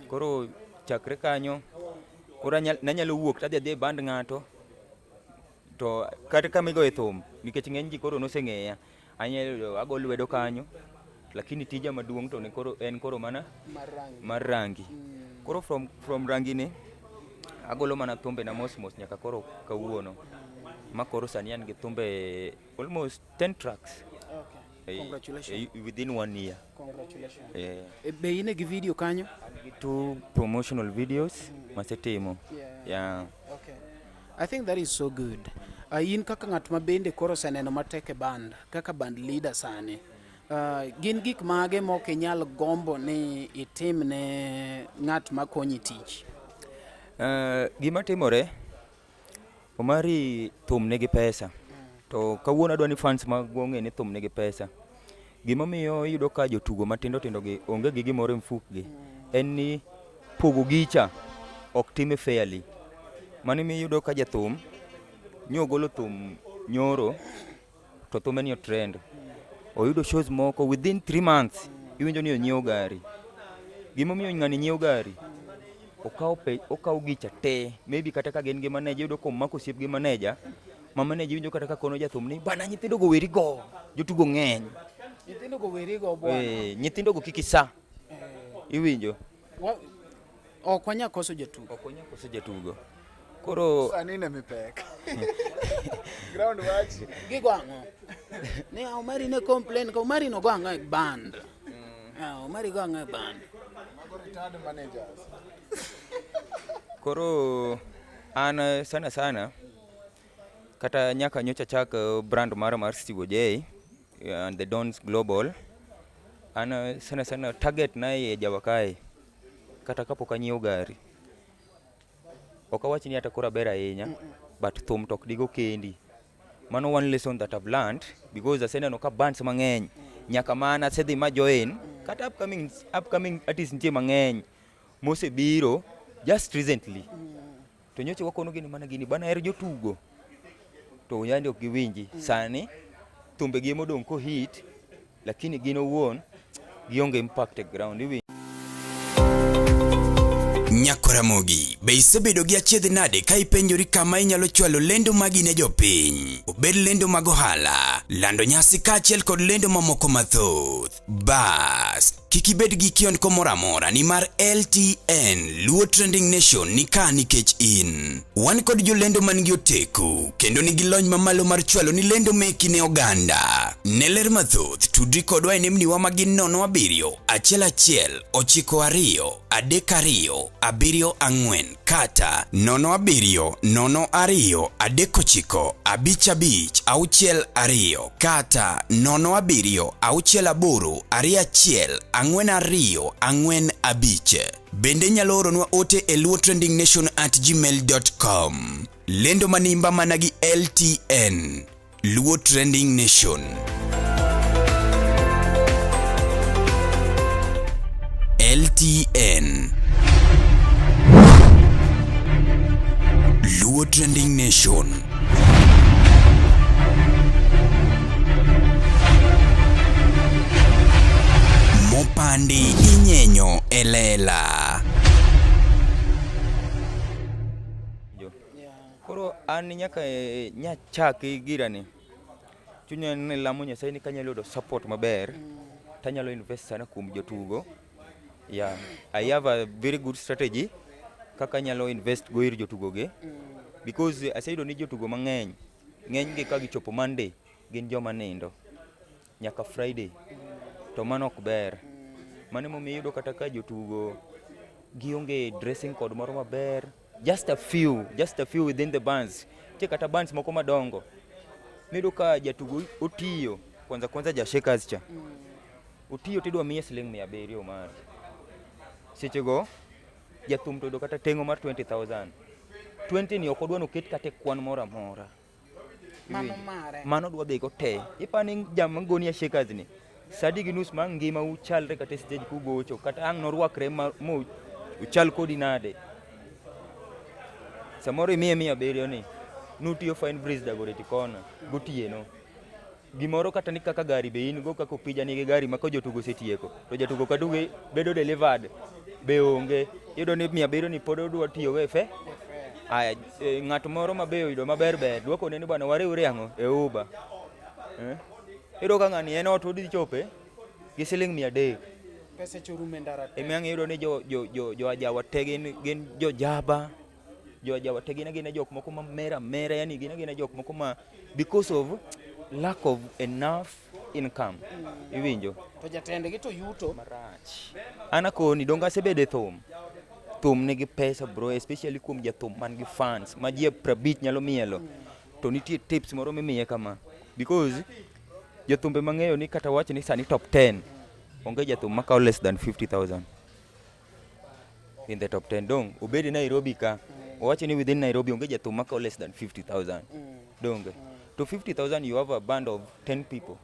koro chakre kanyo koro nanyalo wuok tadhi band ng'ato to kata kamigo e thum nikech ng'eny ji koro noseng'eya anyalo ago lwedo kanyo lakini tija maduong' to ne koro en koro mana mar rangi koro from rangi ni agolo mana thumbe na mos nyaka koro kawuono ma koro sani an gi thumbe almost 10 tracks. Congratulations. Within 1 year. Congratulations. Be ine gi video kanyo? Gi 2 promotional videos masetimo. Yeah. Okay. I think that is so good. In kaka ng'at ma bende koro seneno matek e band, kaka band leader sani. Gin gik mage mok inyal gombo ni itim ne ng'at ma konyi tich? Gima timore Omari thum nigi pesa to kawuono adwa ni fans magong'e ni thum nigi pesa gima miyo yudo ka jotugo matindo gi onge gi gimoro mfukgi en ni pogo gicha ok time fairly mani mi yudo ka jathum nyogolo thum nyoro to thum en trend oyudo shows moko within 3 months iwinjo ni onyiewo gari gima miyo ng'ani nyiewo gari okaw gicha te maybe kata ka gin gi manager yudo ko mako siep gi manager ma manager winjo kata ka kono jathum ni bana nyithindo go weri go jotugo ng'eny nyithindo go weri go bwana nyithindo go kikisa iwinjo ok wanya koso jatugo koro sani ne mi pek ground watch gigo ang'o ne Omari ne complain ka Omari no go ang'o e band Omari go ang'o e band retired managers koro an sana kata nyaka nyocha chak brand mar Steve J and the Dons Global an sana target na e Jawakae kata kapok anyiewo gari ok awach ni ata kora ber ahinya but thum tok digo kendi mano one lesson that I've learned because aseneno ka bands mang'eny nyaka mana sedhi ma join kata upcoming artists nitie mang'eny mosebiro just recently to nyocha wakono gini mana gini bana er jotugo to yandi ok giwinji sani thumbe gi modong ko hit lakini gino wuon gionge impact e ground iwinji Nyakoramogi, be isebedo gi achiedh nade ka ipenjori kama inyalo chwalo lendo magi ne jopiny? Obed lendo mag ohala, lando nyasi kaachiel kod lendo mamoko mathoth. Bas, kik ibed gi kiondko moro amora nimar LTN Luo Trending Nation ni ka nikech in. Wan kod jolendo man gi oteku kendo nigi lony mamalo mar chwalo ni lendo meki ne oganda. Ne ler mathoth tudri kodwa e nembniwa magin 07 11 92 32 74 kata 07 02 39 55 62 kata 07 68 21 42 bende nyalo oronwa ote e luotrendingnation@gmail.com. Lendo manimba managi LTN Luo Trending Nation. LTN Luo Trending Nation. Mopandi inyenyo elela. koro an nyaka nyachak girani chunya ni lamo Nyasaye ni kanyalo do support maber tanyalo invest sana kuom jotugo Yeah, I have a very good strategy kaka nyalo invest go ir jotugo ge because aseyudo ni jotugo mang'eny ng'eny gi ka gichopo Monday gin joma nindo nyaka Friday to mano ok ber. Mano momiyo iyudo kata ka jotugo gionge dressing code moro maber, just a few within the bands. Kata bands moko madongo miyudo ka jatugo otiyo kwanza ja Shakers cha otiyo tidwa miye $700 mar seche go jathum to yudo kata tengo mar 20,000. 20 ni ok odwa noket kata kwan moro amora. Mano dwa bego te ipani jam ngoni ya Shakers ni sadi gi nus mang ngima uchalre kata stage kugocho kata ang norwakre mo uchal kodi nade samoro miye $100 ni nutiyo fine breeze dagoreti kona gotieno gimoro kata ni kaka gari be in go kako pija ni gari mako jotugo setieko to jatugo kaduge bedo delivered be onge yudo ni $100 ni pod odwa tiyo go efe aya ng'at moro mabeyo yudo maber duoko ne ni bwana wariwre ang'o e Uber yudo ka ng'ani en ot odhi chope gi $300 pesa churume ndara emiang yudo ni jo ajawa te gin jo jaba jo ajawa te gin jok moko ma mera yani gin jok moko ma because of lack of enough income iwinjo to jatende gi to yuto marach ana koni donga sebede thum nigi pesa bro, especially kuom jathum man gi fans ma ji 50 nyalo mielo to nitie tips moro mimiye kama because jathumbe mang'eyo ni kata wach ni sani top 10 onge jathum makao less than 50,000 in the top 10 dong obedi Nairobi ka wach ni within Nairobi onge jathum makao less than 50,000 donge to 50,000 you have a band of 10 people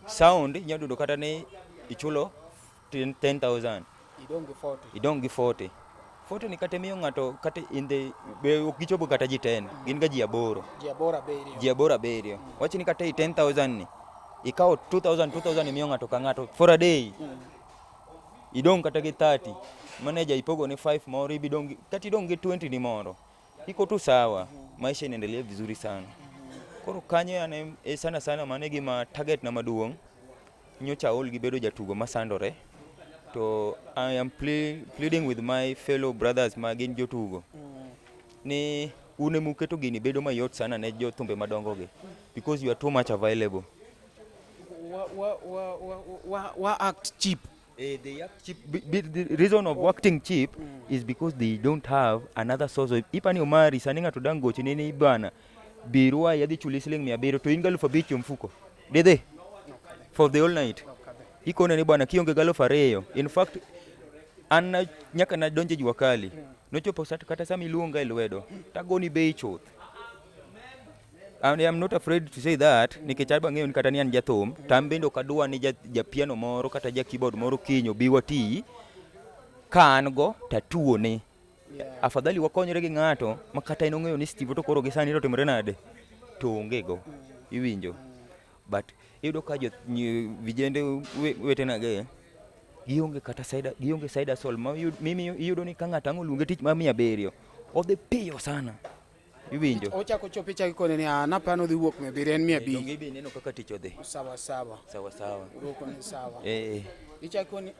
sound nyadudo kata ni ichulo 10,000 idongi 40 ni kata miyo ng'ato kata in the gichopo kata ji 10 gin ga ji aboro abiriyo wach ni kata 10,000 ni ikawo 2,000 miyo ng'ato ka ng'ato for a day idong kata gi 30 manager ipogo ni 5 moro ibidongi kata idong gi 20 ni moro iko tu sawa maisha inaendelea vizuri sana koro kanyo yani sana mane gima target na maduong' nyocha ol gibedo jatugo masandore to I am pleading with my fellow brothers magin jotugo ni une muketo gini bedo mayot sana ne jothumbe madongo ge because you are too much available. Wa act cheap. They act cheap. The reason of acting cheap is because they don't have another source of ipani Omari saninga to dango chinini bana birua yadi chuli $700 to inga $500 mfuko dede for the whole night iko ne bwana kionge $2,000 in fact an nyaka na donje jua kali nochopo kata sami luonga elwedo tagoni bei chuth. And I am not afraid to say that nikechaba ng'eyo kata ni an jathum tambendo kadwa ni ja piano moro kata ja keyboard moro kinyo biwati kan go tatuo ne afadhali wakonyre gi ng'ato makata inong'eyo ni Steve to koro gi sani to timre nade to onge go iwinjo but iyudo ka vijende wetena ge gionge kata gionge side sol mimi iyudo ni ka ng'ato ang'oluonge tich ma $700 odhi piyo sana iwinjo ochako chopicha kikone ni anapano dhi wuok $100 en $500 ngibi neno kaka tich odhi sawa roko ni sawa ichako ni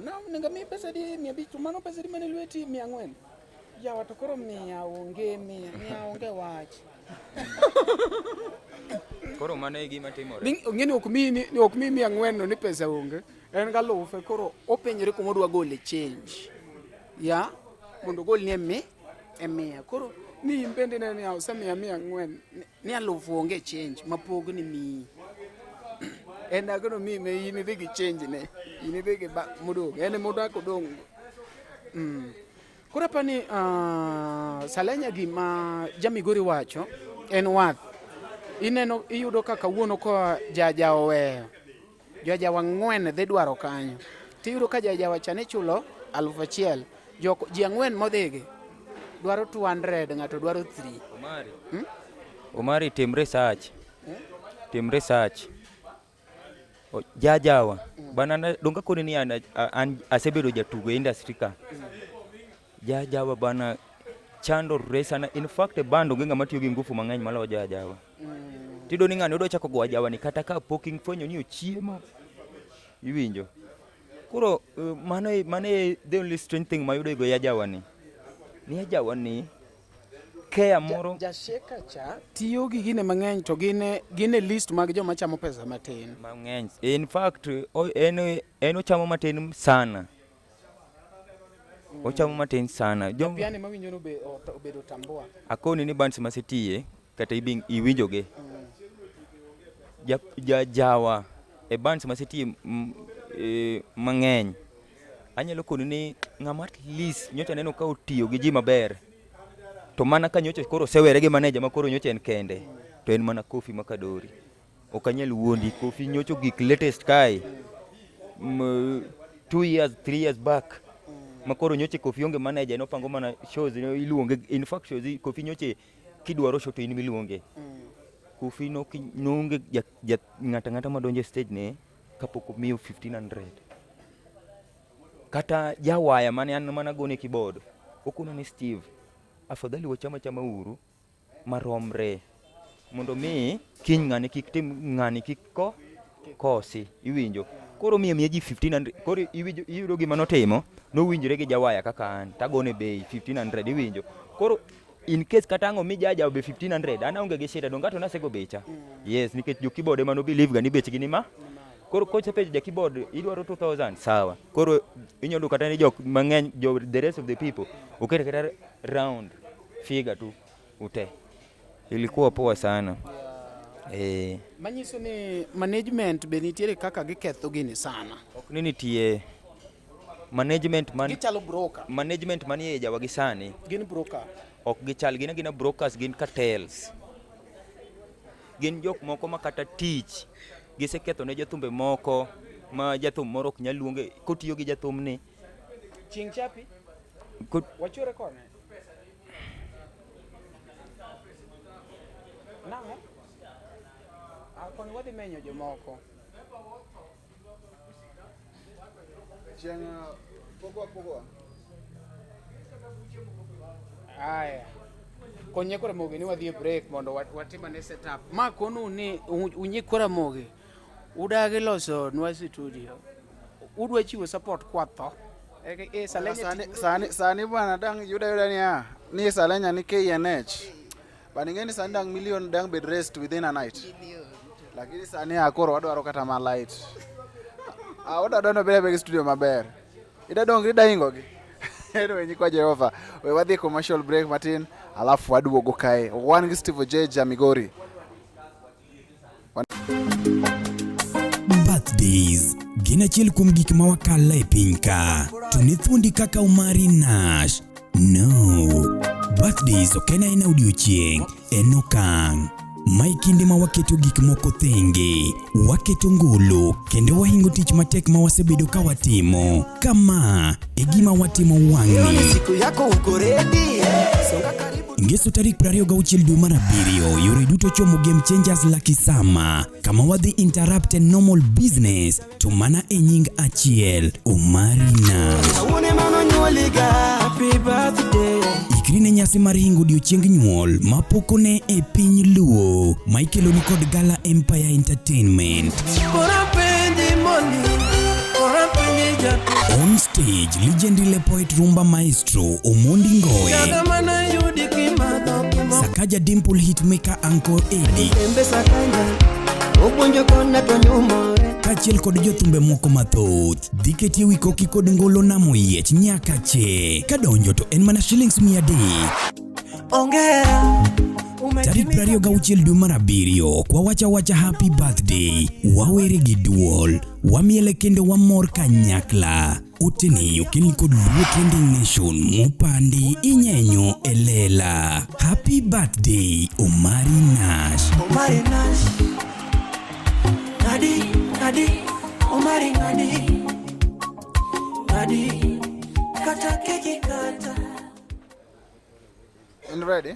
na ninga mi pesa di $500 mano pesa di mane lweti $400 ya watu koro mia onge wach koro mano e gima timore ngeni ok mi $400 no ni pesa onge en ga lufe koro openjore kuma odwa gole change ya mondo gol ni mia koro ni impende ne ya usemi $400 ni alufu onge change mapog ni mi en agono mi me ini digi change ne ini digi mudog en mudak odong kora pani salenya gima Jamigori wacho en wath ineno iyudo kaka wuono ko jaja oweyo jojawa 4 dhi dwaro kanyo tiyudo ka jajawa chane chulo 1,000 ji 4 modhigi dwaro 200 ng'ato dwaro 3 Omari tim research jajawa bana donga koni ni an asebedo jatugo industry ka jajawa bana chando resana in fact bando ngenga matiyo gi ngufu mang'eny malo jajawa tido ni ng'ano do chako go jajawa ni kata ka poking fonyo ni ochiemo iwinjo Koro mane the only strange thing mayudo go ya jawani. Ni jawani care moro Jasheka cha tiyo gi gine mang'eny to gine list mag joma chamo pesa matin. mang'eny. In fact, en ochamo matin sana. Ochamo matin sana. Piani mawinjo no obedo tambua. Akoni ni bands masetiye kata iwinjoge. Jawa e bands masetiye mang'eny. Anyalo koni ni ng'ama at least nyocha neno ka otiyo gi ji maber. To mana ka nyocha koro sewere gi manager ma koro nyocha en kende. To en mana Kofi Makadori. Okanyal wuondi Kofi nyocho gik latest kai. 2 years 3 years back. Makoro nyoche Kofi onge manager no pango mana shows iluonge. In fact shows Kofi nyoche kidwaro show to in miluonge. Kofi no nonge ngata madonje stage ne kapoko miyo 1500. Kata jawaya mane an mana gone keyboard. Okuno ni Steve. Afadhali wachama uru maromre. Mondo mi kiny ng'ani kik tim ng'ani kik kosi iwinjo. Koro miyo ji 1500. Koro iyudo gima notimo no winjre gi jawaya kaka an tagone bei 1500 iwinjo. Koro in case kata ang'o mi jaja be 1500 ana onge gi shida dongato nasego becha. Yes, nikech jo keyboard ema no believe ga ni bechgi ni ma. Koro kocha page ja keyboard idwaro 2000 sawa. Koro inyalo kata ni jok mang'eny the rest of the people ukere kata round figure tu ute. Ilikuwa poa sana. Manyiso ni management be nitiere kaka giketho gini sana. Ok ni nitie management Gichalo broker. Management manie jawa gi sani. Gin broker. Ok gichal gina brokers gin cartels. Gin jok moko makata tich giseketho ne jathumbe moko ma jathum moro ok nyal luonge kotiyo gi jathum ni. Ching chapi? Wachore kone. Nang'o? Akoni wadhi menyo jomoko. Pogo. Aya. Konye kora moge ni wadhi break mondo watimane setup. Ma konu ni unyi kora moge. Udagi loso nwa studio. Udwa chiwo support kwatho. Sani bwana dang yuda ni Salenya ni KNH. Baningeni sani dang million dang bed rest within a night. Lakini sani akoro wadwaro kata ma light. Wadadano bebe studio maber. Ida dongri daingo gi. Anyway, nyikwa Jehova. We wadhi commercial break Martin. Alafu waduogo kae. Wan gi Steve J Jamigori. Birthdays gin achiel kuom gik ma wakala e piny ka. To ne thuondi kaka Omari Nash. No. Birthdays ok en aena odiochieng', en okang'. Mae kinde ma waketo gik moko thenge, waketo ngolo, kendo wahingo tich matek ma wasebedo ka watimo. Kama e gima watimo wang'ni. Siku yako uko ready? Ngeso tarik 26 dwe mar 7 yore duto chomo Game Changers Lucky Sama. Kama wadhi interrupt normal business to mana e nying achiel, Omari Nash. Awone mano nyuoliga, happy birthday. Ikri ne nyasi mar hingo odiochieng nyuol mapokone e piny Luo, ma ikeloni kod Gala Empire Entertainment. On stage, legendary poet rumba maestro Omondi Ngoe, Sakaja Dimple hitmaker Uncle Eddie, kachiel kod jothumbe moko mathoth. Dhi ketie wi koki kod ngolo namo yiech nyaka che. Kadonjo to en mana shillings 100. Ongera. Tarik 26 dwe mar 7 kwa wacha happy birthday. Wawere gi duol, wamiele kendo wamor kanyakla. Uteni okeni kod Luo Trending Nation mopandi inyenyo elela. Happy birthday Omari Nash. Omari Nash. Nadi, Omari Nadi. Kata keki kata. And ready?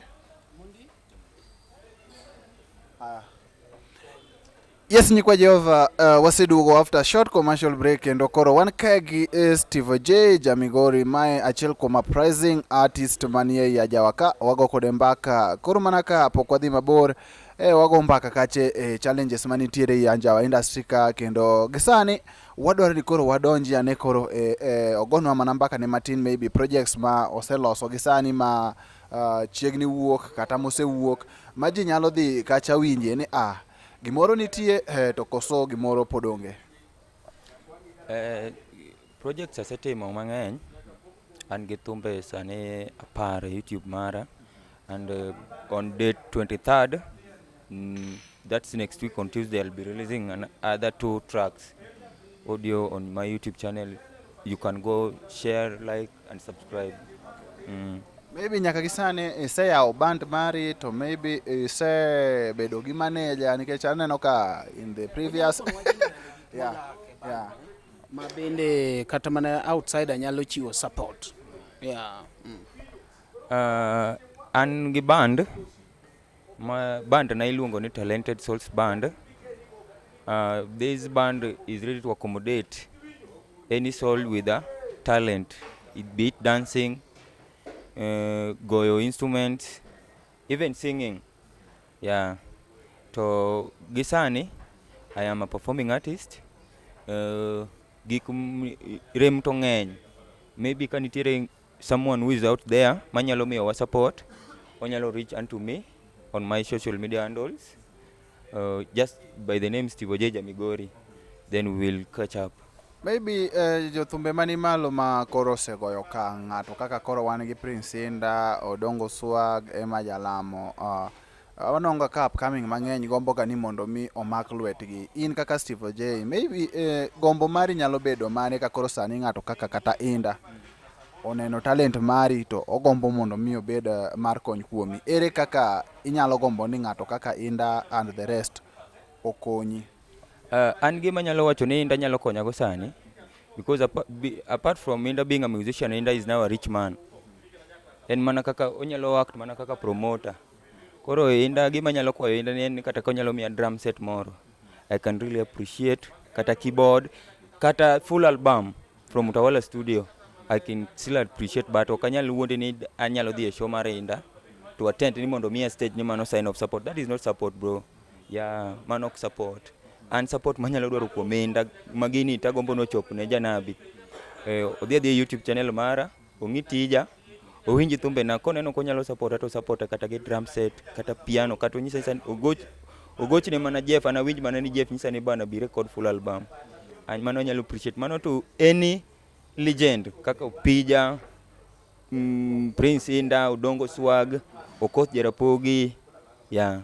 Yes, nyikwa Jehova, waseduogo after a short commercial break and okoro wan kagi Steve J Jamigori mae achiel kuom pricing artist manie ya jawaka wago kode mbaka koro manaka pok wadhi mabor wago mbaka kache challenges manitiere ya Jawa industry ka kendo gisani wadwaro ni koro wadonji ane koro ogonwa mana mbaka ne matin maybe projects ma oseloso gi sani ma chiegni wuok kata mosewuok ma ji nyalo dhi kacha winje ni gimoro nitie to koso gimoro podonge. Projects asetimo mang'eny, an gi thumbe sani 10 YouTube mara, and on date 23rd, that's next week on Tuesday, I'll be releasing other 2 tracks audio on my YouTube channel. You can go share, like and subscribe. Maybe nyaka gisane iseyawo band mari to maybe isebedo gi manager nikech aneno ka in the previous yeah. Ma bende kata mana outsider nyalo chiwo support. An gi band, my band na iluongo ni Talented Souls Band. This band is ready to accommodate any soul with a talent, be it dancing, goyo instruments, even singing. Yeah. To gisani, I am a performing artist. Gik rem to ng'eny. Maybe kanitiere someone who is out there manyalo miyowa support, onyalo reach unto me on my social media handles, just by the name Steve Ojeja Migori, then we will catch up. Maybe jothumbe mani malo ma koro osegoyo ka ng'ato kaka koro wan gi Prince Inda, Odongo Swag, Emma Jalamo, wanonga ka upcoming mang'eny gombo ga ni mondo mi omak lwetgi. In kaka Steve Ojei, maybe gombo mari nyalo bedo mane ka koro sani ng'ato kaka kata Inda oneno talent mari to ogombo mondo mi obed mar kony kuomi. Ere kaka inyalo gombo ni ng'ato kaka Inda and the rest okonyi? An gima nyalo wacho ni Inda nyalo konyago sani, because apart from Inda being a musician, Inda is now a rich man. En mana kaka onyalo act mana kaka promoter. Koro Inda gima nyalo kwayo Inda ni kata konyalo miya drum set moro, I can really appreciate, kata keyboard, kata full album from Utawala Studio, I can still appreciate, but okanyal wuonde ni anyalo dhi e show mar Inda to attend ni mondo miya stage ni mano sign of support. That is not support, bro. Yeah, mano ok support. And support manyalo dwaro kuom Inda magini tagombo no chop ne janabi. Odhi YouTube channel mara, ong'i tija, owinji thumbe na koneno konyalo support to support kata gi drum set, kata piano, kata onyisa san ogoch ne mana Jeff, ana winj mana ni Jeff nyisa ni bana bi record full album. And mano nyalo appreciate mano to any legend kaka Opija, Prince Inda, Odongo Swag, Okoth Jarapogi. Yeah,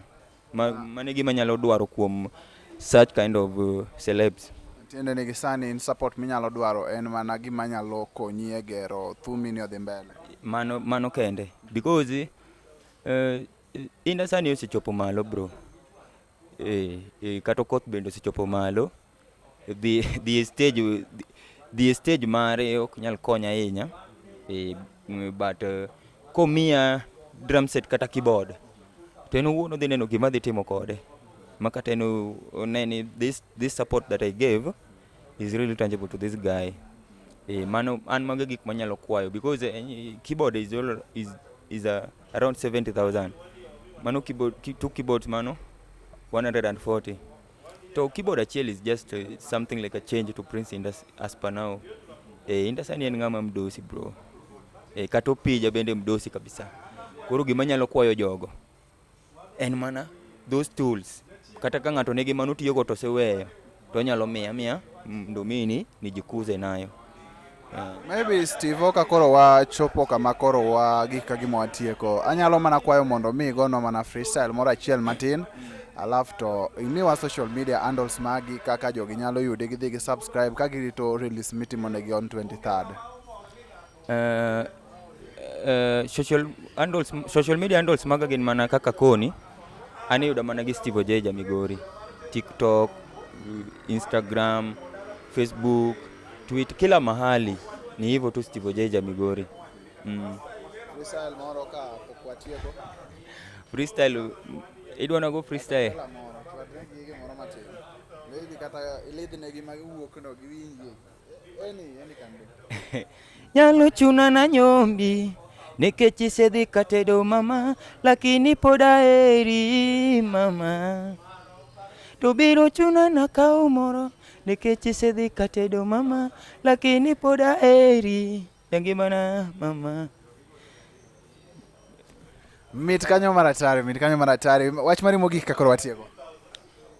mane gima nyalo dwaro kuom such kind of celebs. Tiende ni gisani in support minyalo dwaro en mana gima nyalo konyi e gero thumi ni odhi mbele. Mano kende, because Inda sani osechopo malo, bro. Kata Okoth bende osechopo malo. The stage mare ok nyal konya ahinya, but komiya drum set kata keyboard to en owuon odhi neno gima dhi timo kode, makata oneni this support that I gave is really tangible to this guy. Mano an mago gik manyalo kwayo, because keyboard is around 70,000. Mano two keyboards mano 140. To keyboard achiel is just something like a change to Prince Inda as per now. Inda sani en ng'ama mdosi, bro. Kata Opija bende mdosi kabisa. Koro gima nyalo kwayo jogo en mana those tools. Kata ka ng'ato nigi mano tiyogo to seweyo, to nyalo miya ndomini nijikuze nayo. Maybe Steve Oka koro wachopo kama koro wagika gima watieko. Anyalo mana kwayo mondo mi gono mana freestyle moro achiel matin. Alafu to imiwa social media handles magi kaka jogi nyalo yude gi subscribe ka girito release mitimo negi on 23rd. Social media handles maga gin mana kaka koni. Ani yuda mana gi Steve Ojeja Migori. TikTok, Instagram, Facebook, Twitter, kila mahali ni hivyo tu Steve Ojeja Migori. Freestyle moro ka pokwatieko. Freestyle, idwa na go freestyle. Maybe kata ilidhi negi magiwuok no giwinje. Any can do. Nyalo chuna na nyombi nikech isedhi katedo mama, lakini pod aheri mama. To biro chuna na kaw moro nikech isedhi katedo mama, lakini pod aheri ngimana mama. Mit kanyo maratari. Wach mari mogik kakoro watiego.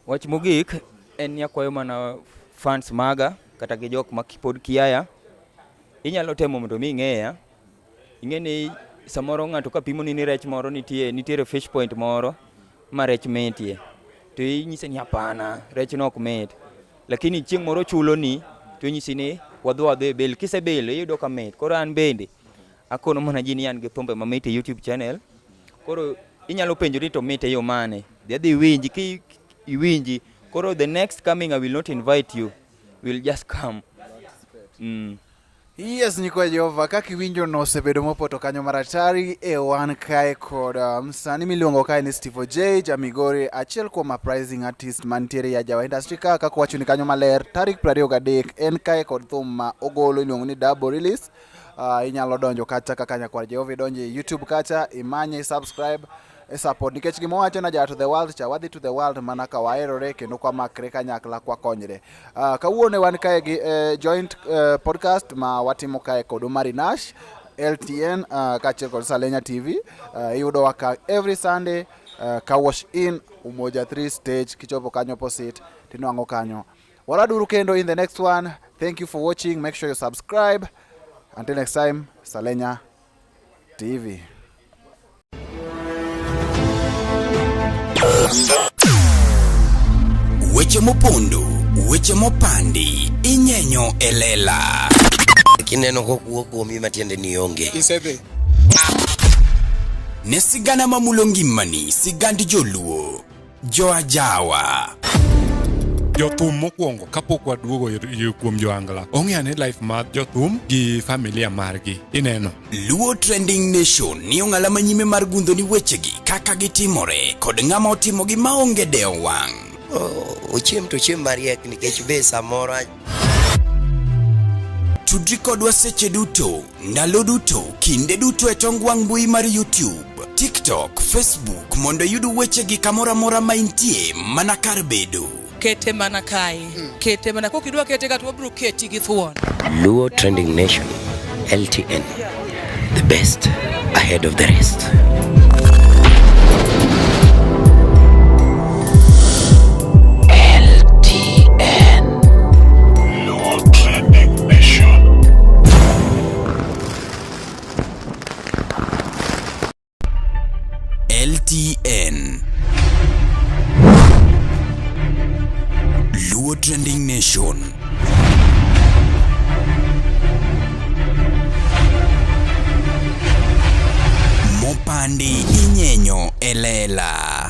Wach mogik en ni akwayo mana fans maga kata gi jok ma pod kiaya. Inyalo temo mondo mi ing'eya. Ing'eni samoro ng'ato ka pimo ni rech moro nitiere fish point moro ma rech metie. To inyise ni hapana, rech no ok met. Lakini chieng' moro chulo ni to inyisi ni wadhi bel, kisebel iyudo ka met. Koro an bende akono mana ji ni an gi thumbe mamit e YouTube channel. Koro inyalo penjori to mit e yo mane. Dhi winji ki iwinji. Koro the next coming I will not invite you. We'll just come. Yes, nyikwa Jehova, kaka iwinjo no osebedo mopoto kanyo maratari e wan kae kod msani miluongo kae ni Steve J, Jamigori, achiel kuom uprising artist mantiere ya Jawa industry kaka kwacho ni kanyo maler, tarik 23 en kae kod thum ma ogolo iluongo ni double release. Inyalo donjo kata kaka nyakwar Jehova donjo YouTube kacha, imanye, subscribe, support nikech gimo wacho na ja to the world cha wadhi to the world mana ka waerore kendo kwa makre kanyakla kwa konyre. Kawuone wan kae gi joint podcast ma watimo kae kod Omari Nash, LTN kaachiel kod Salenya TV. Iyudo waka every Sunday ka wash in Umoja 3 stage kichopo kanyo opposite tinwango kanyo. Waraduru kendo in the next one. Thank you for watching. Make sure you subscribe. Until next time, Salenya TV. Weche mopondo, weche mopandi, inyenyo elela. Kineno kokuok kuomi matiende ni onge. Isebe. Ne sigana mamulo ngimani, sigand joluo, joajawa. Jothum mokwongo kapok waduogo kuom joangla, ong'eane life mar jothum gi familia margi. Ineno Luo Trending Nation ni ong'ala manyime mar gundo ni wechegi kaka gitimore kod ng'ama otimogi maonge deo wang'. Ochiem to chiem mariek nikech be samoro Tudri kodwa seche duto, ndalo duto, kinde duto e tong wang' mbui mar YouTube, TikTok, Facebook mondo yudu wechegi kamora mora ma intie mana kar bedo. Kete mana kae. Kete mana kokidwa kete kata wabro keti gi thuon. Luo Trending Nation, LTN, the best ahead of the rest. LTN Luo Trending Nation. Mopandi inyenyo elela.